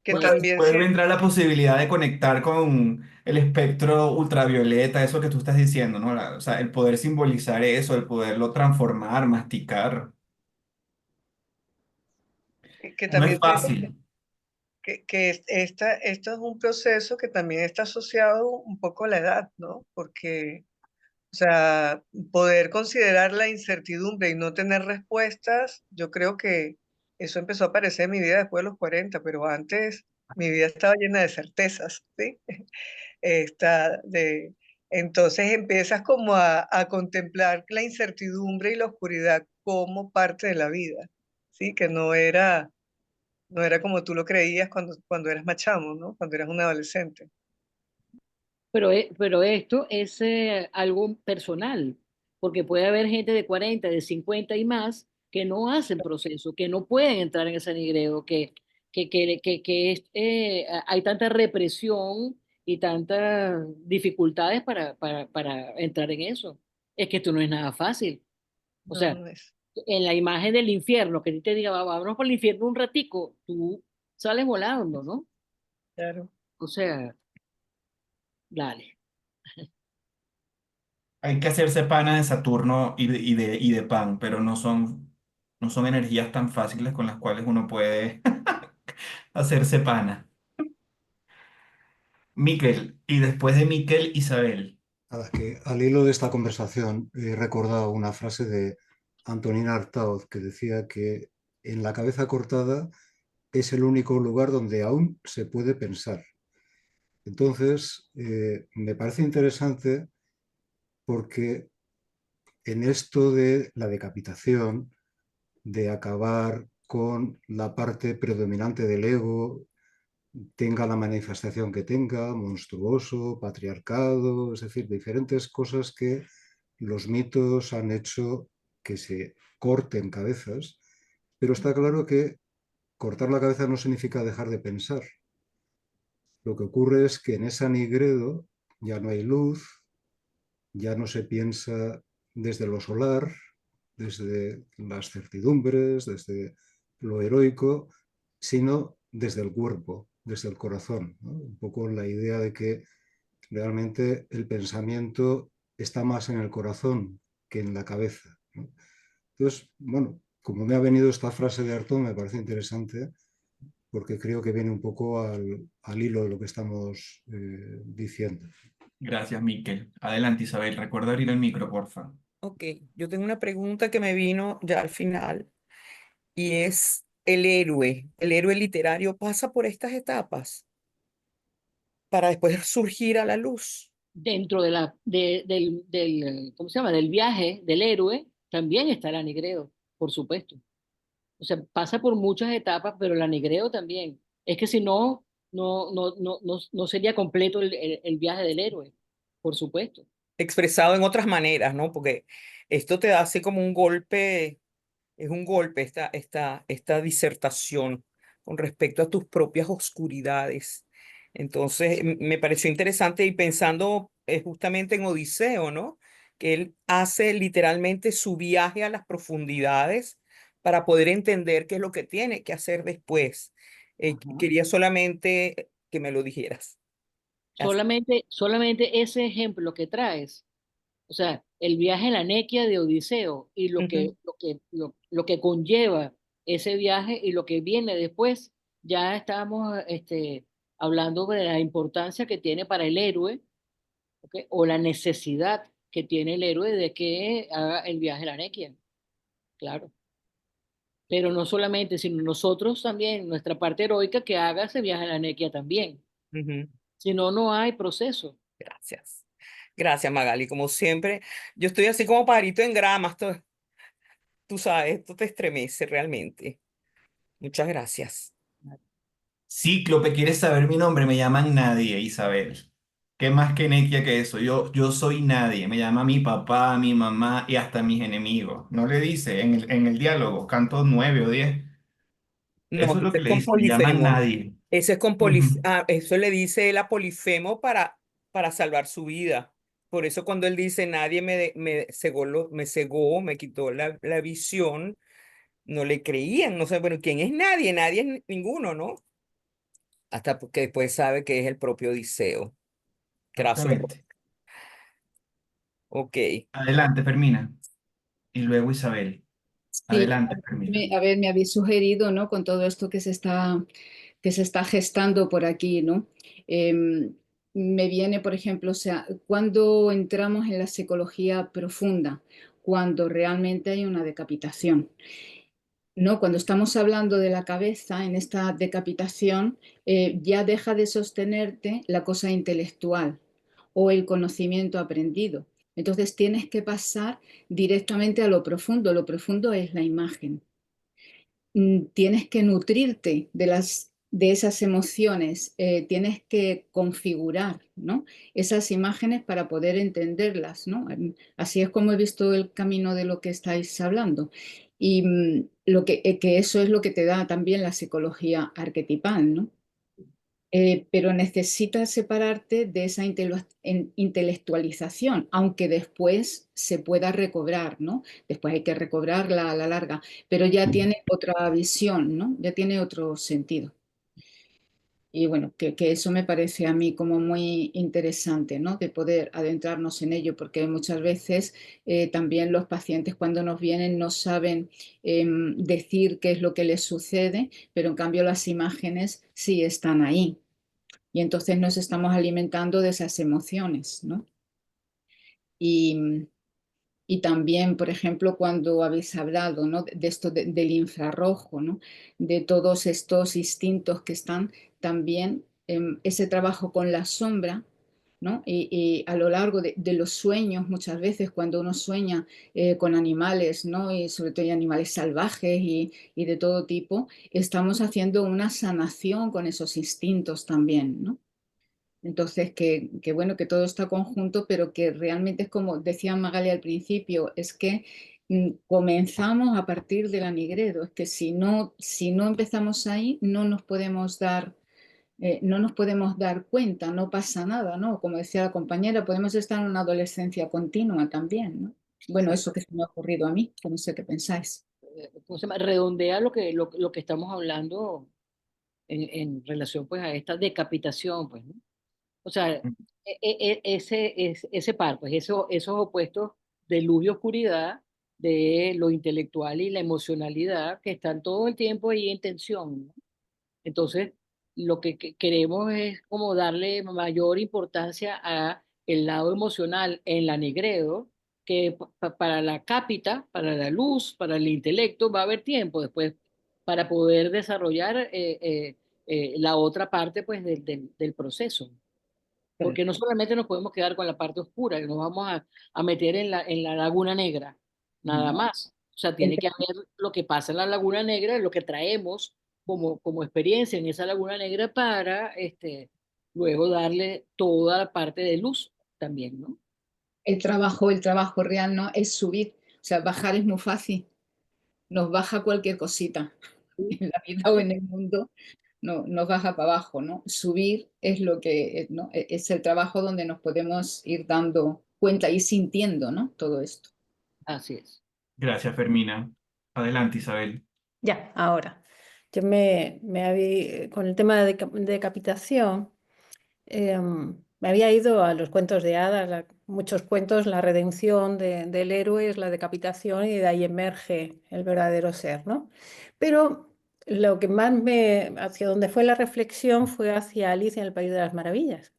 que también Puede sí, vendrá la posibilidad de conectar con el espectro ultravioleta, eso que tú estás diciendo, ¿no? O sea, el poder simbolizar eso, el poderlo transformar, masticar. que No es también fácil. esto es un proceso que también está asociado un poco a la edad, ¿no? Porque, o sea, poder considerar la incertidumbre y no tener respuestas, yo creo que eso empezó a aparecer en mi vida después de los 40, pero antes mi vida estaba llena de certezas, ¿sí? Está de, entonces empiezas como a contemplar la incertidumbre y la oscuridad como parte de la vida, ¿sí? Que no era como tú lo creías cuando eras más chamo, ¿no? Cuando eras un adolescente. Pero esto es algo personal, porque puede haber gente de 40, de 50 y más que no hacen proceso, que no pueden entrar en ese nigreo, hay tanta represión y tantas dificultades para entrar en eso. Es que esto no es nada fácil. O No, sea, no es. en la imagen del infierno, que a ti te diga, vámonos por el infierno un ratico, tú sales volando, ¿no? Claro. O sea, dale. Hay que hacerse pana de Saturno y de Pan, pero no son energías tan fáciles con las cuales uno puede hacerse pana. Miquel, y después de Miquel, Isabel. Nada, que al hilo de esta conversación he recordado una frase de Antonina Artaud que decía que en la cabeza cortada es el único lugar donde aún se puede pensar. Entonces, me parece interesante porque en esto de la decapitación, de acabar con la parte predominante del ego, tenga la manifestación que tenga, monstruoso, patriarcado, es decir, diferentes cosas que los mitos han hecho que se corten cabezas, pero está claro que cortar la cabeza no significa dejar de pensar. Lo que ocurre es que en esa Nigredo ya no hay luz, ya no se piensa desde lo solar, desde las certidumbres, desde lo heroico, sino desde el cuerpo, desde el corazón, ¿no? Un poco la idea de que realmente el pensamiento está más en el corazón que en la cabeza, ¿no? Entonces, bueno, como me ha venido esta frase de Artaud, me parece interesante porque creo que viene un poco al hilo de lo que estamos diciendo. Gracias, Miquel. Adelante, Isabel. Recuerda abrir el micro, porfa. Ok, yo tengo una pregunta que me vino ya al final y es el héroe literario pasa por estas etapas para después surgir a la luz. Dentro del, ¿cómo se llama? Del viaje del héroe también está la Nigredo, por supuesto. O sea, pasa por muchas etapas, pero la Nigredo también. Es que si no, no sería completo el viaje del héroe, por supuesto. Expresado en otras maneras, ¿no? Porque esto te da así como un golpe, es un golpe esta disertación con respecto a tus propias oscuridades. Entonces, me pareció interesante y pensando justamente en Odiseo, ¿no? Que él hace literalmente su viaje a las profundidades para poder entender qué es lo que tiene que hacer después. Ajá. Quería solamente que me lo dijeras. Solamente ese ejemplo que traes, o sea, el viaje a la Nequia de Odiseo y Ujú. lo que conlleva ese viaje y lo que viene después, ya estamos hablando de la importancia que tiene para el héroe, ¿ok? O la necesidad que tiene el héroe de que haga el viaje a la Nequia, claro. Pero no solamente, sino nosotros también, nuestra parte heroica, que haga ese viaje a la Nequia también. Ujú. Si no, no hay proceso. Gracias. Gracias, Magali. Como siempre, yo estoy así como pajarito en grama. Tú sabes, esto te estremece realmente. Muchas gracias. Cíclope, ¿quieres saber mi nombre? Me llaman nadie, Isabel. ¿Qué más que nequia que eso? Yo soy nadie. Me llama mi papá, mi mamá y hasta mis enemigos. No le dice en el diálogo, canto 9 o 10. No, Eso es lo ese que es le con dice, me llaman Polifemo. nadie. Ese es con Ujú. eso le dice él a Polifemo para salvar su vida. Por eso cuando él dice nadie me cegó, me cegó, me quitó la visión, no le creían. No sé, bueno, ¿quién es nadie? Nadie es ninguno, ¿no? Hasta que después sabe que es el propio Odiseo. Gracias. Exactamente. Ok. Adelante, Fermina. Y luego Isabel. Sí, Adelante, Fermina. a ver, me habéis sugerido, ¿no? Con todo esto que se está gestando por aquí, ¿no? Em, Me viene, por ejemplo, o sea, cuando entramos en la psicología profunda, cuando realmente hay una decapitación. No, cuando estamos hablando de la cabeza, en esta decapitación, ya deja de sostenerte la cosa intelectual o el conocimiento aprendido. Entonces tienes que pasar directamente a lo profundo. Lo profundo es la imagen. Tienes que nutrirte de esas emociones, tienes que configurar, ¿no? Esas imágenes para poder entenderlas, ¿no? Así es como he visto el camino de lo que estáis hablando. Y que eso es lo que te da también la psicología arquetipal, ¿no? Pero necesitas separarte de esa intelectualización, aunque después se pueda recobrar, ¿no? Después hay que recobrarla a la larga, pero ya tiene otra visión, ¿no? Ya tiene otro sentido. Y bueno, que eso me parece a mí como muy interesante, ¿no? De poder adentrarnos en ello, porque muchas veces también los pacientes cuando nos vienen no saben decir qué es lo que les sucede, pero en cambio las imágenes sí están ahí. Y entonces nos estamos alimentando de esas emociones, ¿no? Y, y también, por ejemplo, cuando habéis hablado, ¿no? De esto del infrarrojo, ¿no? De todos estos instintos que están también ese trabajo con la sombra, ¿no? Y a lo largo de los sueños, muchas veces cuando uno sueña con animales, ¿no? Y sobre todo animales salvajes y de todo tipo, estamos haciendo una sanación con esos instintos también, ¿no? Entonces, que bueno, que todo está conjunto, pero que realmente es como decía Magali al principio, es que comenzamos a partir del anigredo, es que si no empezamos ahí, no nos podemos dar cuenta, no pasa nada, ¿no? Como decía la compañera, podemos estar en una adolescencia continua también, ¿no? Bueno, Sí, eso que se me ha ocurrido a mí, que no sé qué pensáis. ¿cómo se llama? Redondea lo que estamos hablando en relación pues a esta decapitación, pues, ¿no? O sea, ese par, pues esos opuestos de luz y oscuridad, de lo intelectual y la emocionalidad, que están todo el tiempo ahí en tensión, ¿no? Entonces, lo que queremos es como darle mayor importancia a el lado emocional en la Nigredo, que para la cápita, para la luz, para el intelecto, va a haber tiempo después para poder desarrollar la otra parte pues del proceso. Porque no solamente nos podemos quedar con la parte oscura, que nos vamos a meter en la laguna negra, nada Mm. más. O sea, tiene que haber lo que pasa en la laguna negra, lo que traemos como experiencia en esa laguna negra para luego darle toda la parte de luz también, ¿no? El trabajo real, ¿no? Es subir, o sea, bajar es muy fácil, nos baja cualquier cosita en la vida o en el mundo, no, nos baja para abajo, ¿no? Subir es lo que, ¿no? Es el trabajo donde nos podemos ir dando cuenta y sintiendo, ¿no? Todo esto. Así es. Gracias, Fermina. Adelante, Isabel. Ya, ahora. Yo con el tema de decapitación, me había ido a los cuentos de hadas, muchos cuentos, la redención del héroe es la decapitación y de ahí emerge el verdadero ser, ¿no? Pero lo que más hacia donde fue la reflexión fue hacia Alicia en el País de las Maravillas,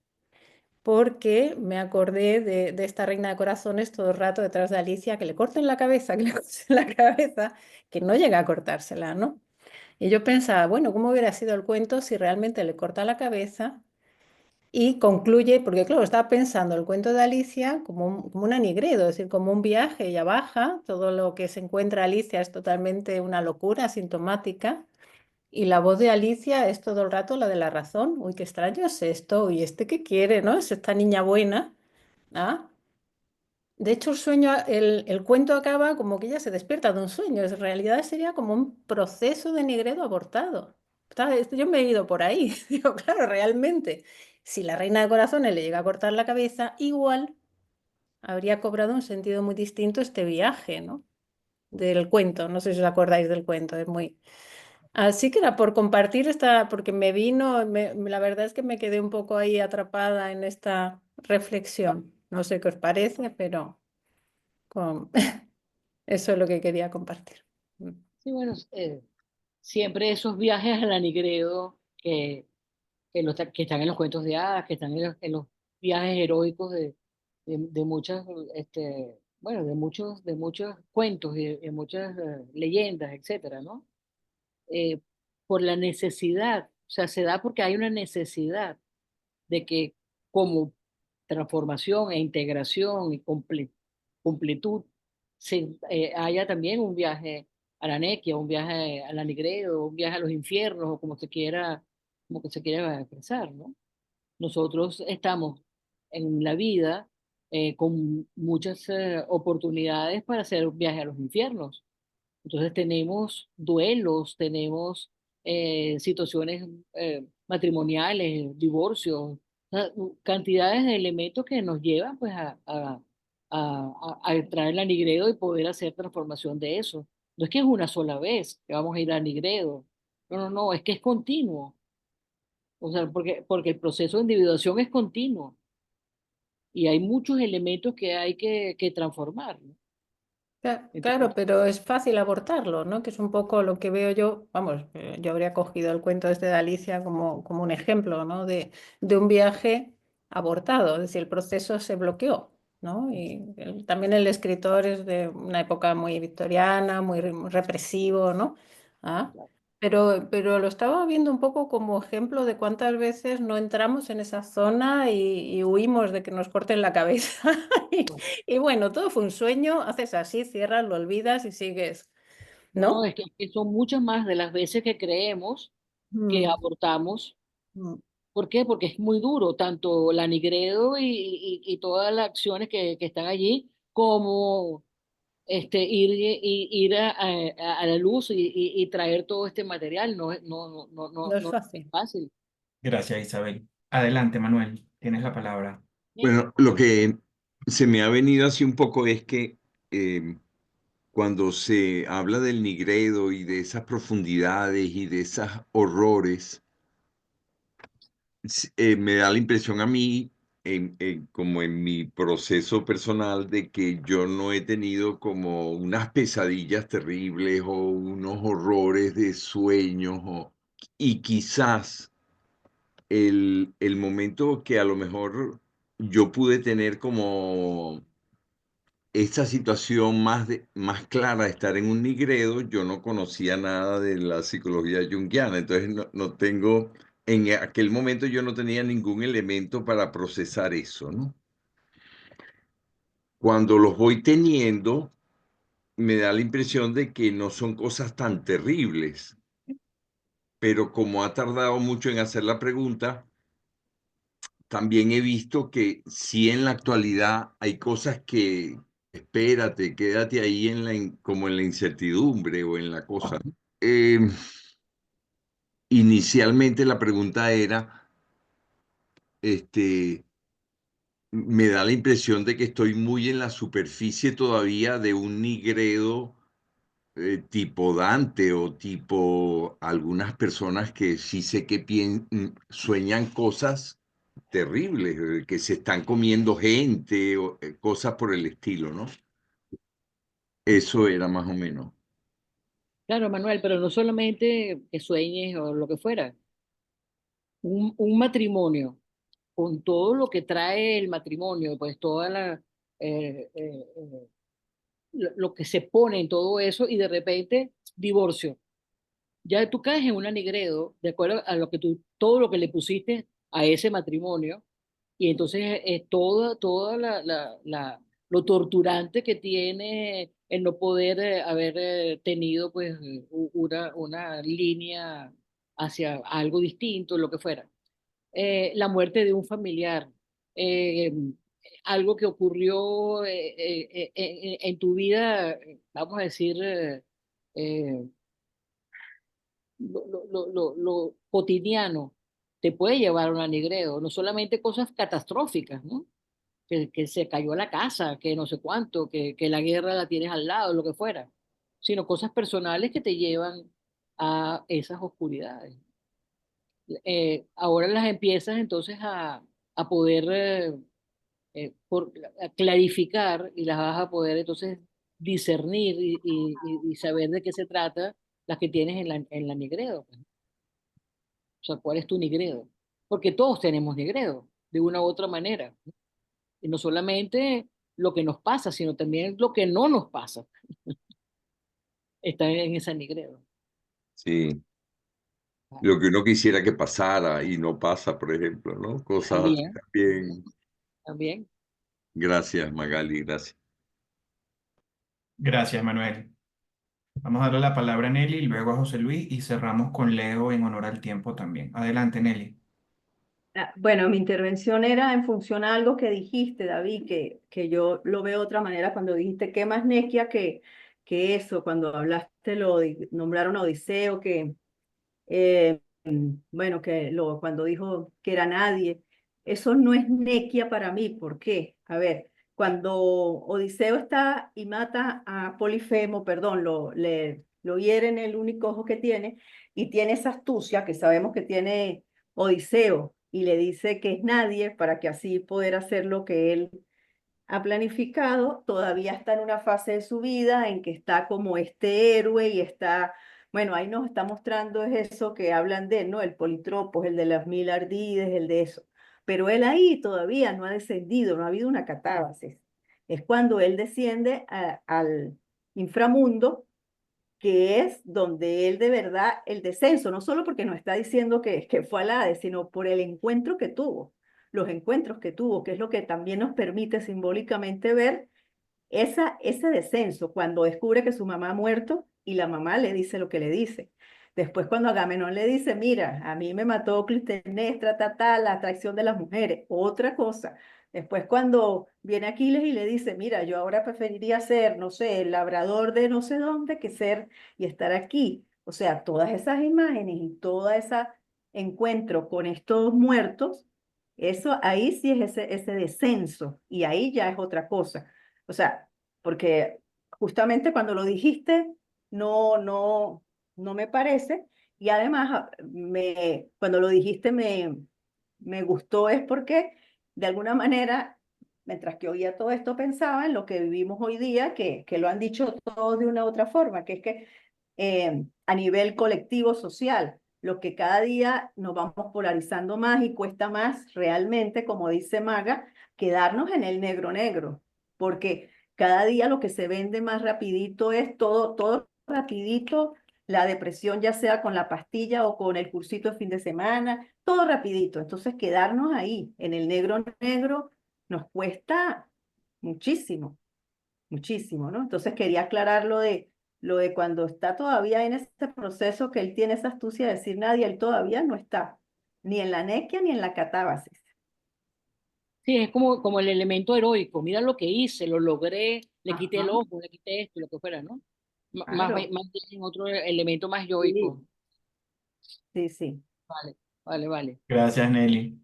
porque me acordé de esta reina de corazones todo el rato detrás de Alicia, que le corten la cabeza, que le corten la cabeza, que no llega a cortársela, ¿no? Y yo pensaba, bueno, ¿cómo hubiera sido el cuento si realmente le corta la cabeza y concluye? Porque claro, estaba pensando el cuento de Alicia como un anigredo, es decir, como un viaje, ella baja, todo lo que se encuentra Alicia es totalmente una locura sintomática, y la voz de Alicia es todo el rato la de la razón. Uy, qué extraño es esto, y este qué quiere, ¿no? Es esta niña buena. ¿Ah? De hecho, el cuento acaba como que ella se despierta de un sueño. En realidad sería como un proceso de nigredo abortado. Yo me he ido por ahí. Digo, claro, realmente, si la reina de corazones le llega a cortar la cabeza, igual habría cobrado un sentido muy distinto este viaje, ¿no? Del cuento. No sé si os acordáis del cuento, es muy... Así que era por compartir porque me vino, la verdad es que me quedé un poco ahí atrapada en esta reflexión. No sé qué os parece, pero... Con... Eso es lo que quería compartir. Sí, bueno, siempre esos viajes a la Nigredo que están en los cuentos de hadas, que están en los viajes heroicos de muchas, bueno, de muchos cuentos y de muchas leyendas, etcétera, ¿no? Eh, por la necesidad, o sea, se da porque hay una necesidad de que como transformación e integración y completud haya también un viaje a la Nequia, un viaje a la Nigredo, un viaje a los infiernos, o como que se quiera expresar, ¿no? Nosotros estamos en la vida con muchas oportunidades para hacer un viaje a los infiernos. Entonces tenemos duelos, tenemos situaciones matrimoniales, divorcios, o sea, cantidades de elementos que nos llevan pues a entrar en la Nigredo y poder hacer transformación de eso. No es que es una sola vez que vamos a ir a Nigredo. No, no, no, es que es continuo. O sea, porque el proceso de individuación es continuo y hay muchos elementos que hay que transformar, ¿no? Claro, Entonces, pero es fácil abortarlo, ¿no? Que es un poco lo que veo yo, vamos, yo habría cogido el cuento este de Alicia como un ejemplo, ¿no? De un viaje abortado, es decir, el proceso se bloqueó, ¿no? Y también el escritor es de una época muy victoriana, muy represivo, ¿no? ¿Ah? Pero lo estaba viendo un poco como ejemplo de cuántas veces no entramos en esa zona y huimos de que nos corten la cabeza. Y bueno, todo fue un sueño, haces así, cierras, lo olvidas y sigues, No, ¿no? es que son muchas más de las veces que creemos que Mm, abortamos. mm. ¿Por qué? Porque es muy duro, tanto la Nigredo y todas las acciones que están allí, como ir a la luz y traer todo este material. No es No es fácil. fácil. Gracias, Isabel. Adelante, Manuel, tienes la palabra. Bueno, lo que se me ha venido así un poco es que cuando se habla del Nigredo y de esas profundidades y de esos horrores, me da la impresión a mí, como en mi proceso personal, de que yo no he tenido como unas pesadillas terribles o unos horrores de sueños, y quizás el momento que a lo mejor yo pude tener como esta situación más clara de estar en un nigredo, yo no conocía nada de la psicología junguiana, entonces no tengo, en aquel momento yo no tenía ningún elemento para procesar eso, ¿no? Cuando los voy teniendo, me da la impresión de que no son cosas tan terribles, pero como ha tardado mucho en hacer la pregunta, también he visto que sí en la actualidad hay cosas que, espérate, quédate ahí como en la incertidumbre o en la cosa. Eh, Inicialmente la pregunta era, este, me da la impresión de que estoy muy en la superficie todavía de un nigredo tipo Dante o tipo algunas personas que sí sé que sueñan cosas terribles, que se están comiendo gente o cosas por el estilo, ¿no? Eso era más o menos. Claro, Manuel, pero no solamente que sueñes o lo que fuera. Un matrimonio, con todo lo que trae el matrimonio, pues toda lo que se pone en todo eso, y de repente divorcio. Ya tú caes en una nigredo, de acuerdo a lo que todo lo que le pusiste a ese matrimonio, y entonces toda lo torturante que tiene el no poder haber tenido pues una línea hacia algo distinto, lo que fuera. La muerte de un familiar, eh, algo que ocurrió en tu vida, vamos a decir, eh, lo cotidiano, te puede llevar a un anigreo, no solamente cosas catastróficas, ¿no? Que se cayó la casa, que no sé cuánto, que la guerra la tienes al lado, lo que fuera, sino cosas personales que te llevan a esas oscuridades. Ahora las empiezas entonces a poder a clarificar, y las vas a poder entonces discernir y saber de qué se trata las que tienes en la nigredo, pues. O sea, ¿cuál es tu nigredo? Porque todos tenemos nigredo, de una u otra manera. Y no solamente lo que nos pasa, sino también lo que no nos pasa está en esa nigredo. Sí, Ah, lo que uno quisiera que pasara y no pasa, por ejemplo, ¿no? Cosas así también, también. también. Gracias, Magali, gracias. Gracias, Manuel. Vamos a darle la palabra a Nelly y luego a José Luis y cerramos con Leo en honor al tiempo también. Adelante, Nelly. Bueno, mi intervención era en función a algo que dijiste, David, que yo lo veo de otra manera cuando dijiste que más nequia que eso, cuando hablaste, nombraron a Odiseo, bueno, cuando dijo que era nadie, eso no es nequia para mí. ¿Por qué? A ver, cuando Odiseo está y mata a Polifemo, perdón, lo hiere en el único ojo que tiene, y tiene esa astucia que sabemos que tiene Odiseo, y le dice que es nadie para que así poder hacer lo que él ha planificado. Todavía está en una fase de su vida en que está como este héroe y está, bueno, ahí nos está mostrando es eso que hablan de él, ¿no? El Politropos, el de las 1000 ardides, el de eso. Pero él ahí todavía no ha descendido, no ha habido una catábasis. Es cuando él desciende al inframundo que es donde él de verdad, el descenso, no solo porque nos está diciendo que fue al Hades, sino por el encuentro que tuvo, los encuentros que tuvo, que es lo que también nos permite simbólicamente ver ese descenso, cuando descubre que su mamá ha muerto y la mamá le dice lo que le dice. Después cuando Agamenón le dice, mira, a mí me mató Clitemnestra, la atracción de las mujeres, otra cosa. Después cuando viene Aquiles y le dice, mira, yo ahora preferiría ser, no sé, el labrador de no sé dónde que ser y estar aquí. O sea, todas esas imágenes y todo ese encuentro con estos muertos, eso ahí sí es ese descenso y ahí ya es otra cosa. O sea, porque justamente cuando lo dijiste, no me parece. Y además, cuando lo dijiste me gustó es porque, de alguna manera, mientras que oía todo esto, pensaba en lo que vivimos hoy día, que lo han dicho todos de una u otra forma, que es que a nivel colectivo social, lo que cada día nos vamos polarizando más y cuesta más realmente, como dice Maga, quedarnos en el negro negro, porque cada día lo que se vende más rapidito es todo rapidito, la depresión ya sea con la pastilla o con el cursito de fin de semana, todo rapidito. Entonces quedarnos ahí en el negro negro nos cuesta muchísimo, muchísimo, ¿no? Entonces quería aclarar lo de cuando está todavía en ese proceso que él tiene esa astucia de decir nadie, él todavía no está, ni en la nequia ni en la catábasis. Sí, es como el elemento heroico. Mira lo que hice, lo logré, le quité el Ajá, ojo, le quité esto, lo que fuera, ¿no? claro, Más bien otro elemento más sí, yoico. sí, sí. Vale, vale, vale. Gracias, Nelly.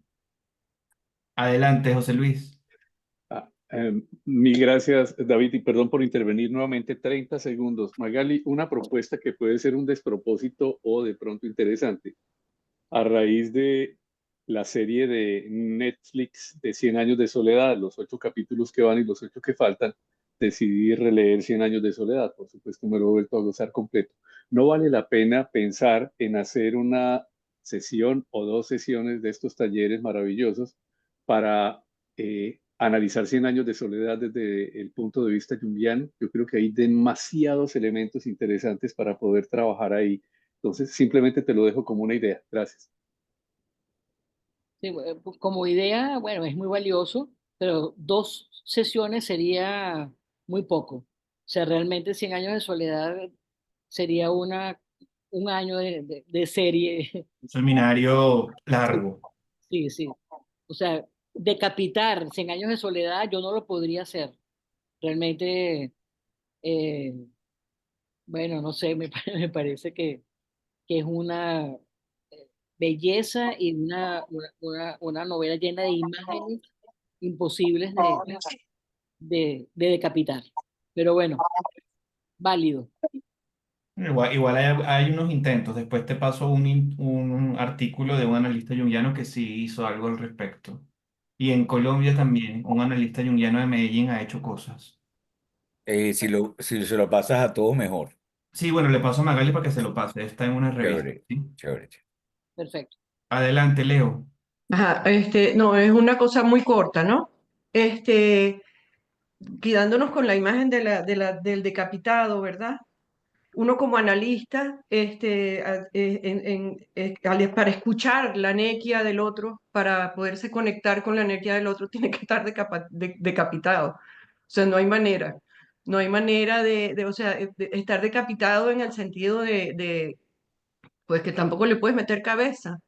Adelante, José Luis. Mil gracias, David, y perdón por intervenir nuevamente. 30 segundos. Magali, una propuesta que puede ser un despropósito o de pronto interesante. A raíz de la serie de Netflix de 100 años de soledad, los 8 capítulos que van y los 8 que faltan, decidí releer 100 años de soledad. Por supuesto, me lo he vuelto a gozar completo. ¿No vale la pena pensar en hacer una sesión o 2 sesiones de estos talleres maravillosos para analizar 100 años de soledad desde el punto de vista junguiano? Yo creo que hay demasiados elementos interesantes para poder trabajar ahí. Entonces, simplemente te lo dejo como una idea. Gracias. Sí, pues, como idea, bueno, es muy valioso, pero 2 sesiones sería muy poco. O sea, realmente 100 años de soledad sería un año de serie. Un seminario Sí, largo. sí, sí. O sea, decapitar 100 años de soledad yo no lo podría hacer. Realmente, eh, bueno, no sé, me parece que es una belleza y una novela llena de imágenes imposibles de decapitar. Pero bueno, válido. Igual hay unos intentos. Después te paso un artículo de un analista junguiano que sí hizo algo al respecto. Y en Colombia también, un analista junguiano de Medellín ha hecho cosas. Si se lo pasas a todos, mejor. Sí, bueno, le paso a Magali para que se lo pase. Está en una revista. Chévere, ¿Sí? chévere. Perfecto. Adelante, Leo. Ajá, no, es una cosa muy corta, ¿no? Este, quedándonos con la imagen del decapitado, ¿verdad? Uno como analista, para escuchar la nequia del otro, para poderse conectar con la nequia del otro, tiene que estar decapitado. O sea, no hay manera. No hay manera o sea, de estar decapitado en el sentido pues que tampoco le puedes meter cabeza.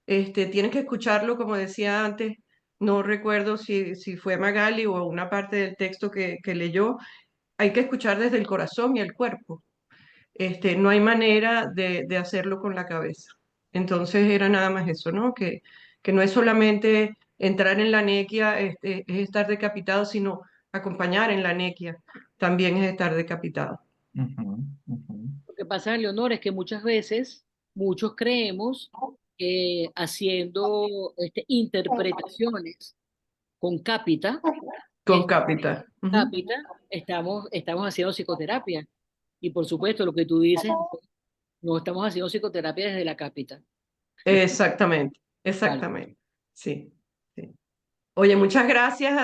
Tienes que escucharlo, como decía antes, no recuerdo si fue Magali o una parte del texto que leyó, hay que escuchar desde el corazón y el cuerpo. No hay manera de hacerlo con la cabeza. Entonces era nada más eso, ¿no? Que no es solamente entrar en la nequia, es estar decapitado, sino acompañar en la nequia, también es estar decapitado. Ujú, ujú. Lo que pasa, Leonor, es que muchas veces, muchos creemos que haciendo interpretaciones con cápita, Con este, cápita. Ujú. cápita, estamos haciendo psicoterapia. Y por supuesto, lo que tú dices, no estamos haciendo psicoterapia desde la cápita. Exactamente, Vale. exactamente. Sí, sí. Oye, muchas gracias,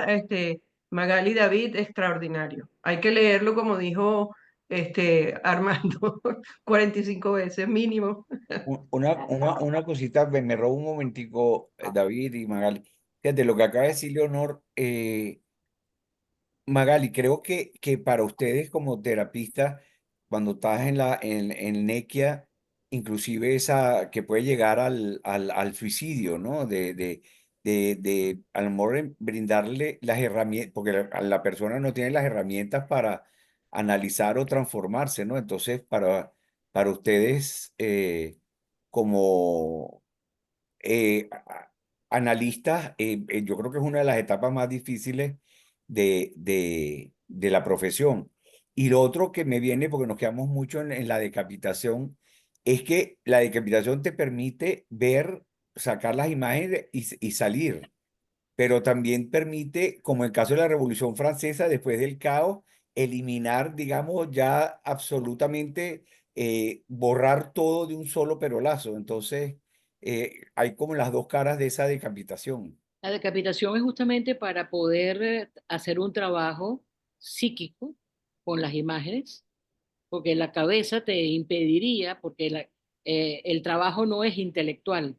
Magali David, extraordinario. Hay que leerlo, como dijo armando 45 veces mínimo. Una cosita, me robo un momentico, David y Magali. Fíjate, lo que acaba de decir Leonor, Magali, creo que para ustedes como terapistas, cuando estás en Nequia, inclusive esa que puede llegar al suicidio, ¿no? De a lo mejor brindarle las herramientas, porque la persona no tiene las herramientas para analizar o transformarse, ¿no? Entonces, para ustedes, como analistas, yo creo que es una de las etapas más difíciles de la profesión. Y lo otro que me viene, porque nos quedamos mucho en la decapitación, es que la decapitación te permite ver, sacar las imágenes y salir, pero también permite, como en el caso de la Revolución Francesa, después del caos, eliminar, digamos, ya absolutamente, borrar todo de un solo perolazo. Entonces, hay como las dos caras de esa decapitación. La decapitación es justamente para poder hacer un trabajo psíquico con las imágenes, porque la cabeza te impediría, porque el trabajo no es intelectual,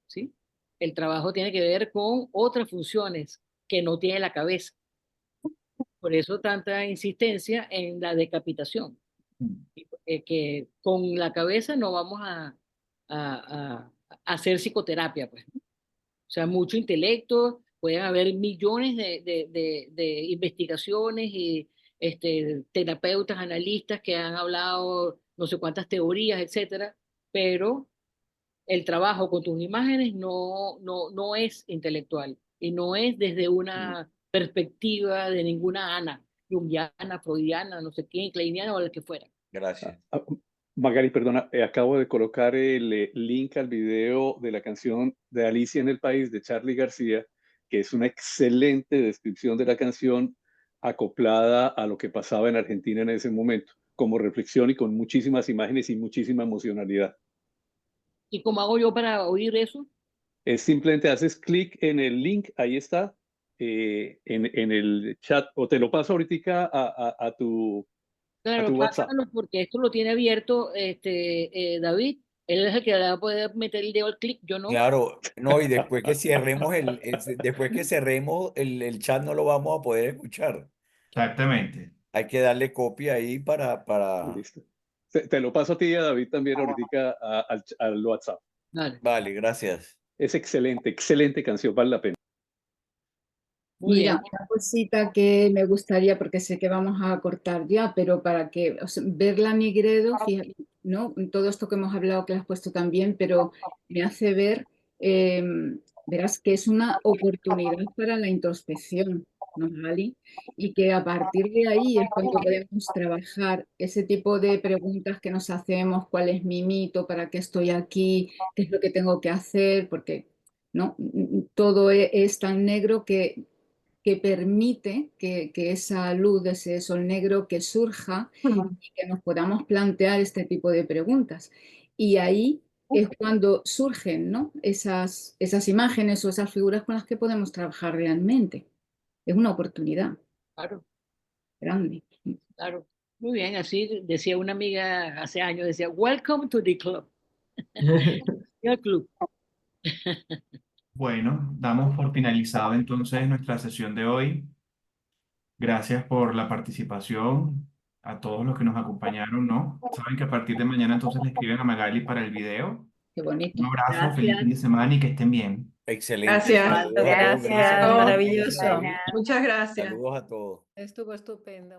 ¿sí? El trabajo tiene que ver con otras funciones que no tiene la cabeza. Por eso tanta insistencia en la decapitación, que con la cabeza no vamos a hacer psicoterapia, pues, ¿no? O sea, mucho intelecto, pueden haber millones de investigaciones y terapeutas, analistas que han hablado no sé cuántas teorías, etcétera, pero el trabajo con tus imágenes no es intelectual y no es desde una perspectiva de ninguna Ana, junguiana, freudiana, no sé quién, kleiniana o el que fuera. Gracias. Magali, perdona, acabo de colocar el link al video de la canción de Alicia en el País de Charly García, que es una excelente descripción de la canción acoplada a lo que pasaba en Argentina en ese momento, como reflexión y con muchísimas imágenes y muchísima emocionalidad. ¿Y cómo hago yo para oír eso? Es simplemente haces clic en el link, ahí está, en el chat, o te lo paso ahorita a tu Claro, WhatsApp. pásamelo porque esto lo tiene abierto David. Él es el que le va a poder meter el dedo al clic, yo no. Claro, no, y después que cerremos después que cerremos el chat no lo vamos a poder escuchar. Exactamente. Hay que darle copia ahí para... Listo. Te lo paso a ti y a David también ahorita al WhatsApp. Vale. Vale, gracias. Es excelente, excelente canción, vale la pena. Muy Mira, bien. una cosita que me gustaría, porque sé que vamos a cortar ya, pero para que verla Nigredo, fíjate, ¿no? Todo esto que hemos hablado que has puesto también, pero me hace ver, verás que es una oportunidad para la introspección, ¿no, Gali? Y que a partir de ahí es cuando podemos trabajar ese tipo de preguntas que nos hacemos, ¿cuál es mi mito? ¿Para qué estoy aquí? ¿Qué es lo que tengo que hacer? Porque ¿no? Todo es tan negro que permite que esa luz de ese sol negro que surja y que nos podamos plantear este tipo de preguntas. Y ahí es cuando surgen, ¿no? esas imágenes o esas figuras con las que podemos trabajar realmente. Es una oportunidad Claro, grande. claro. Muy bien, así decía una amiga hace años, decía, welcome to the club. El club. Bueno, damos por finalizado entonces nuestra sesión de hoy. Gracias por la participación a todos los que nos acompañaron, ¿no? Saben que a partir de mañana entonces le escriben a Magali para el video. Qué bonito. Un abrazo, feliz fin de semana y que estén bien. Excelente. Gracias. Saludos a todos. Gracias, todos. maravilloso. Muchas gracias. Saludos a todos. Estuvo estupendo.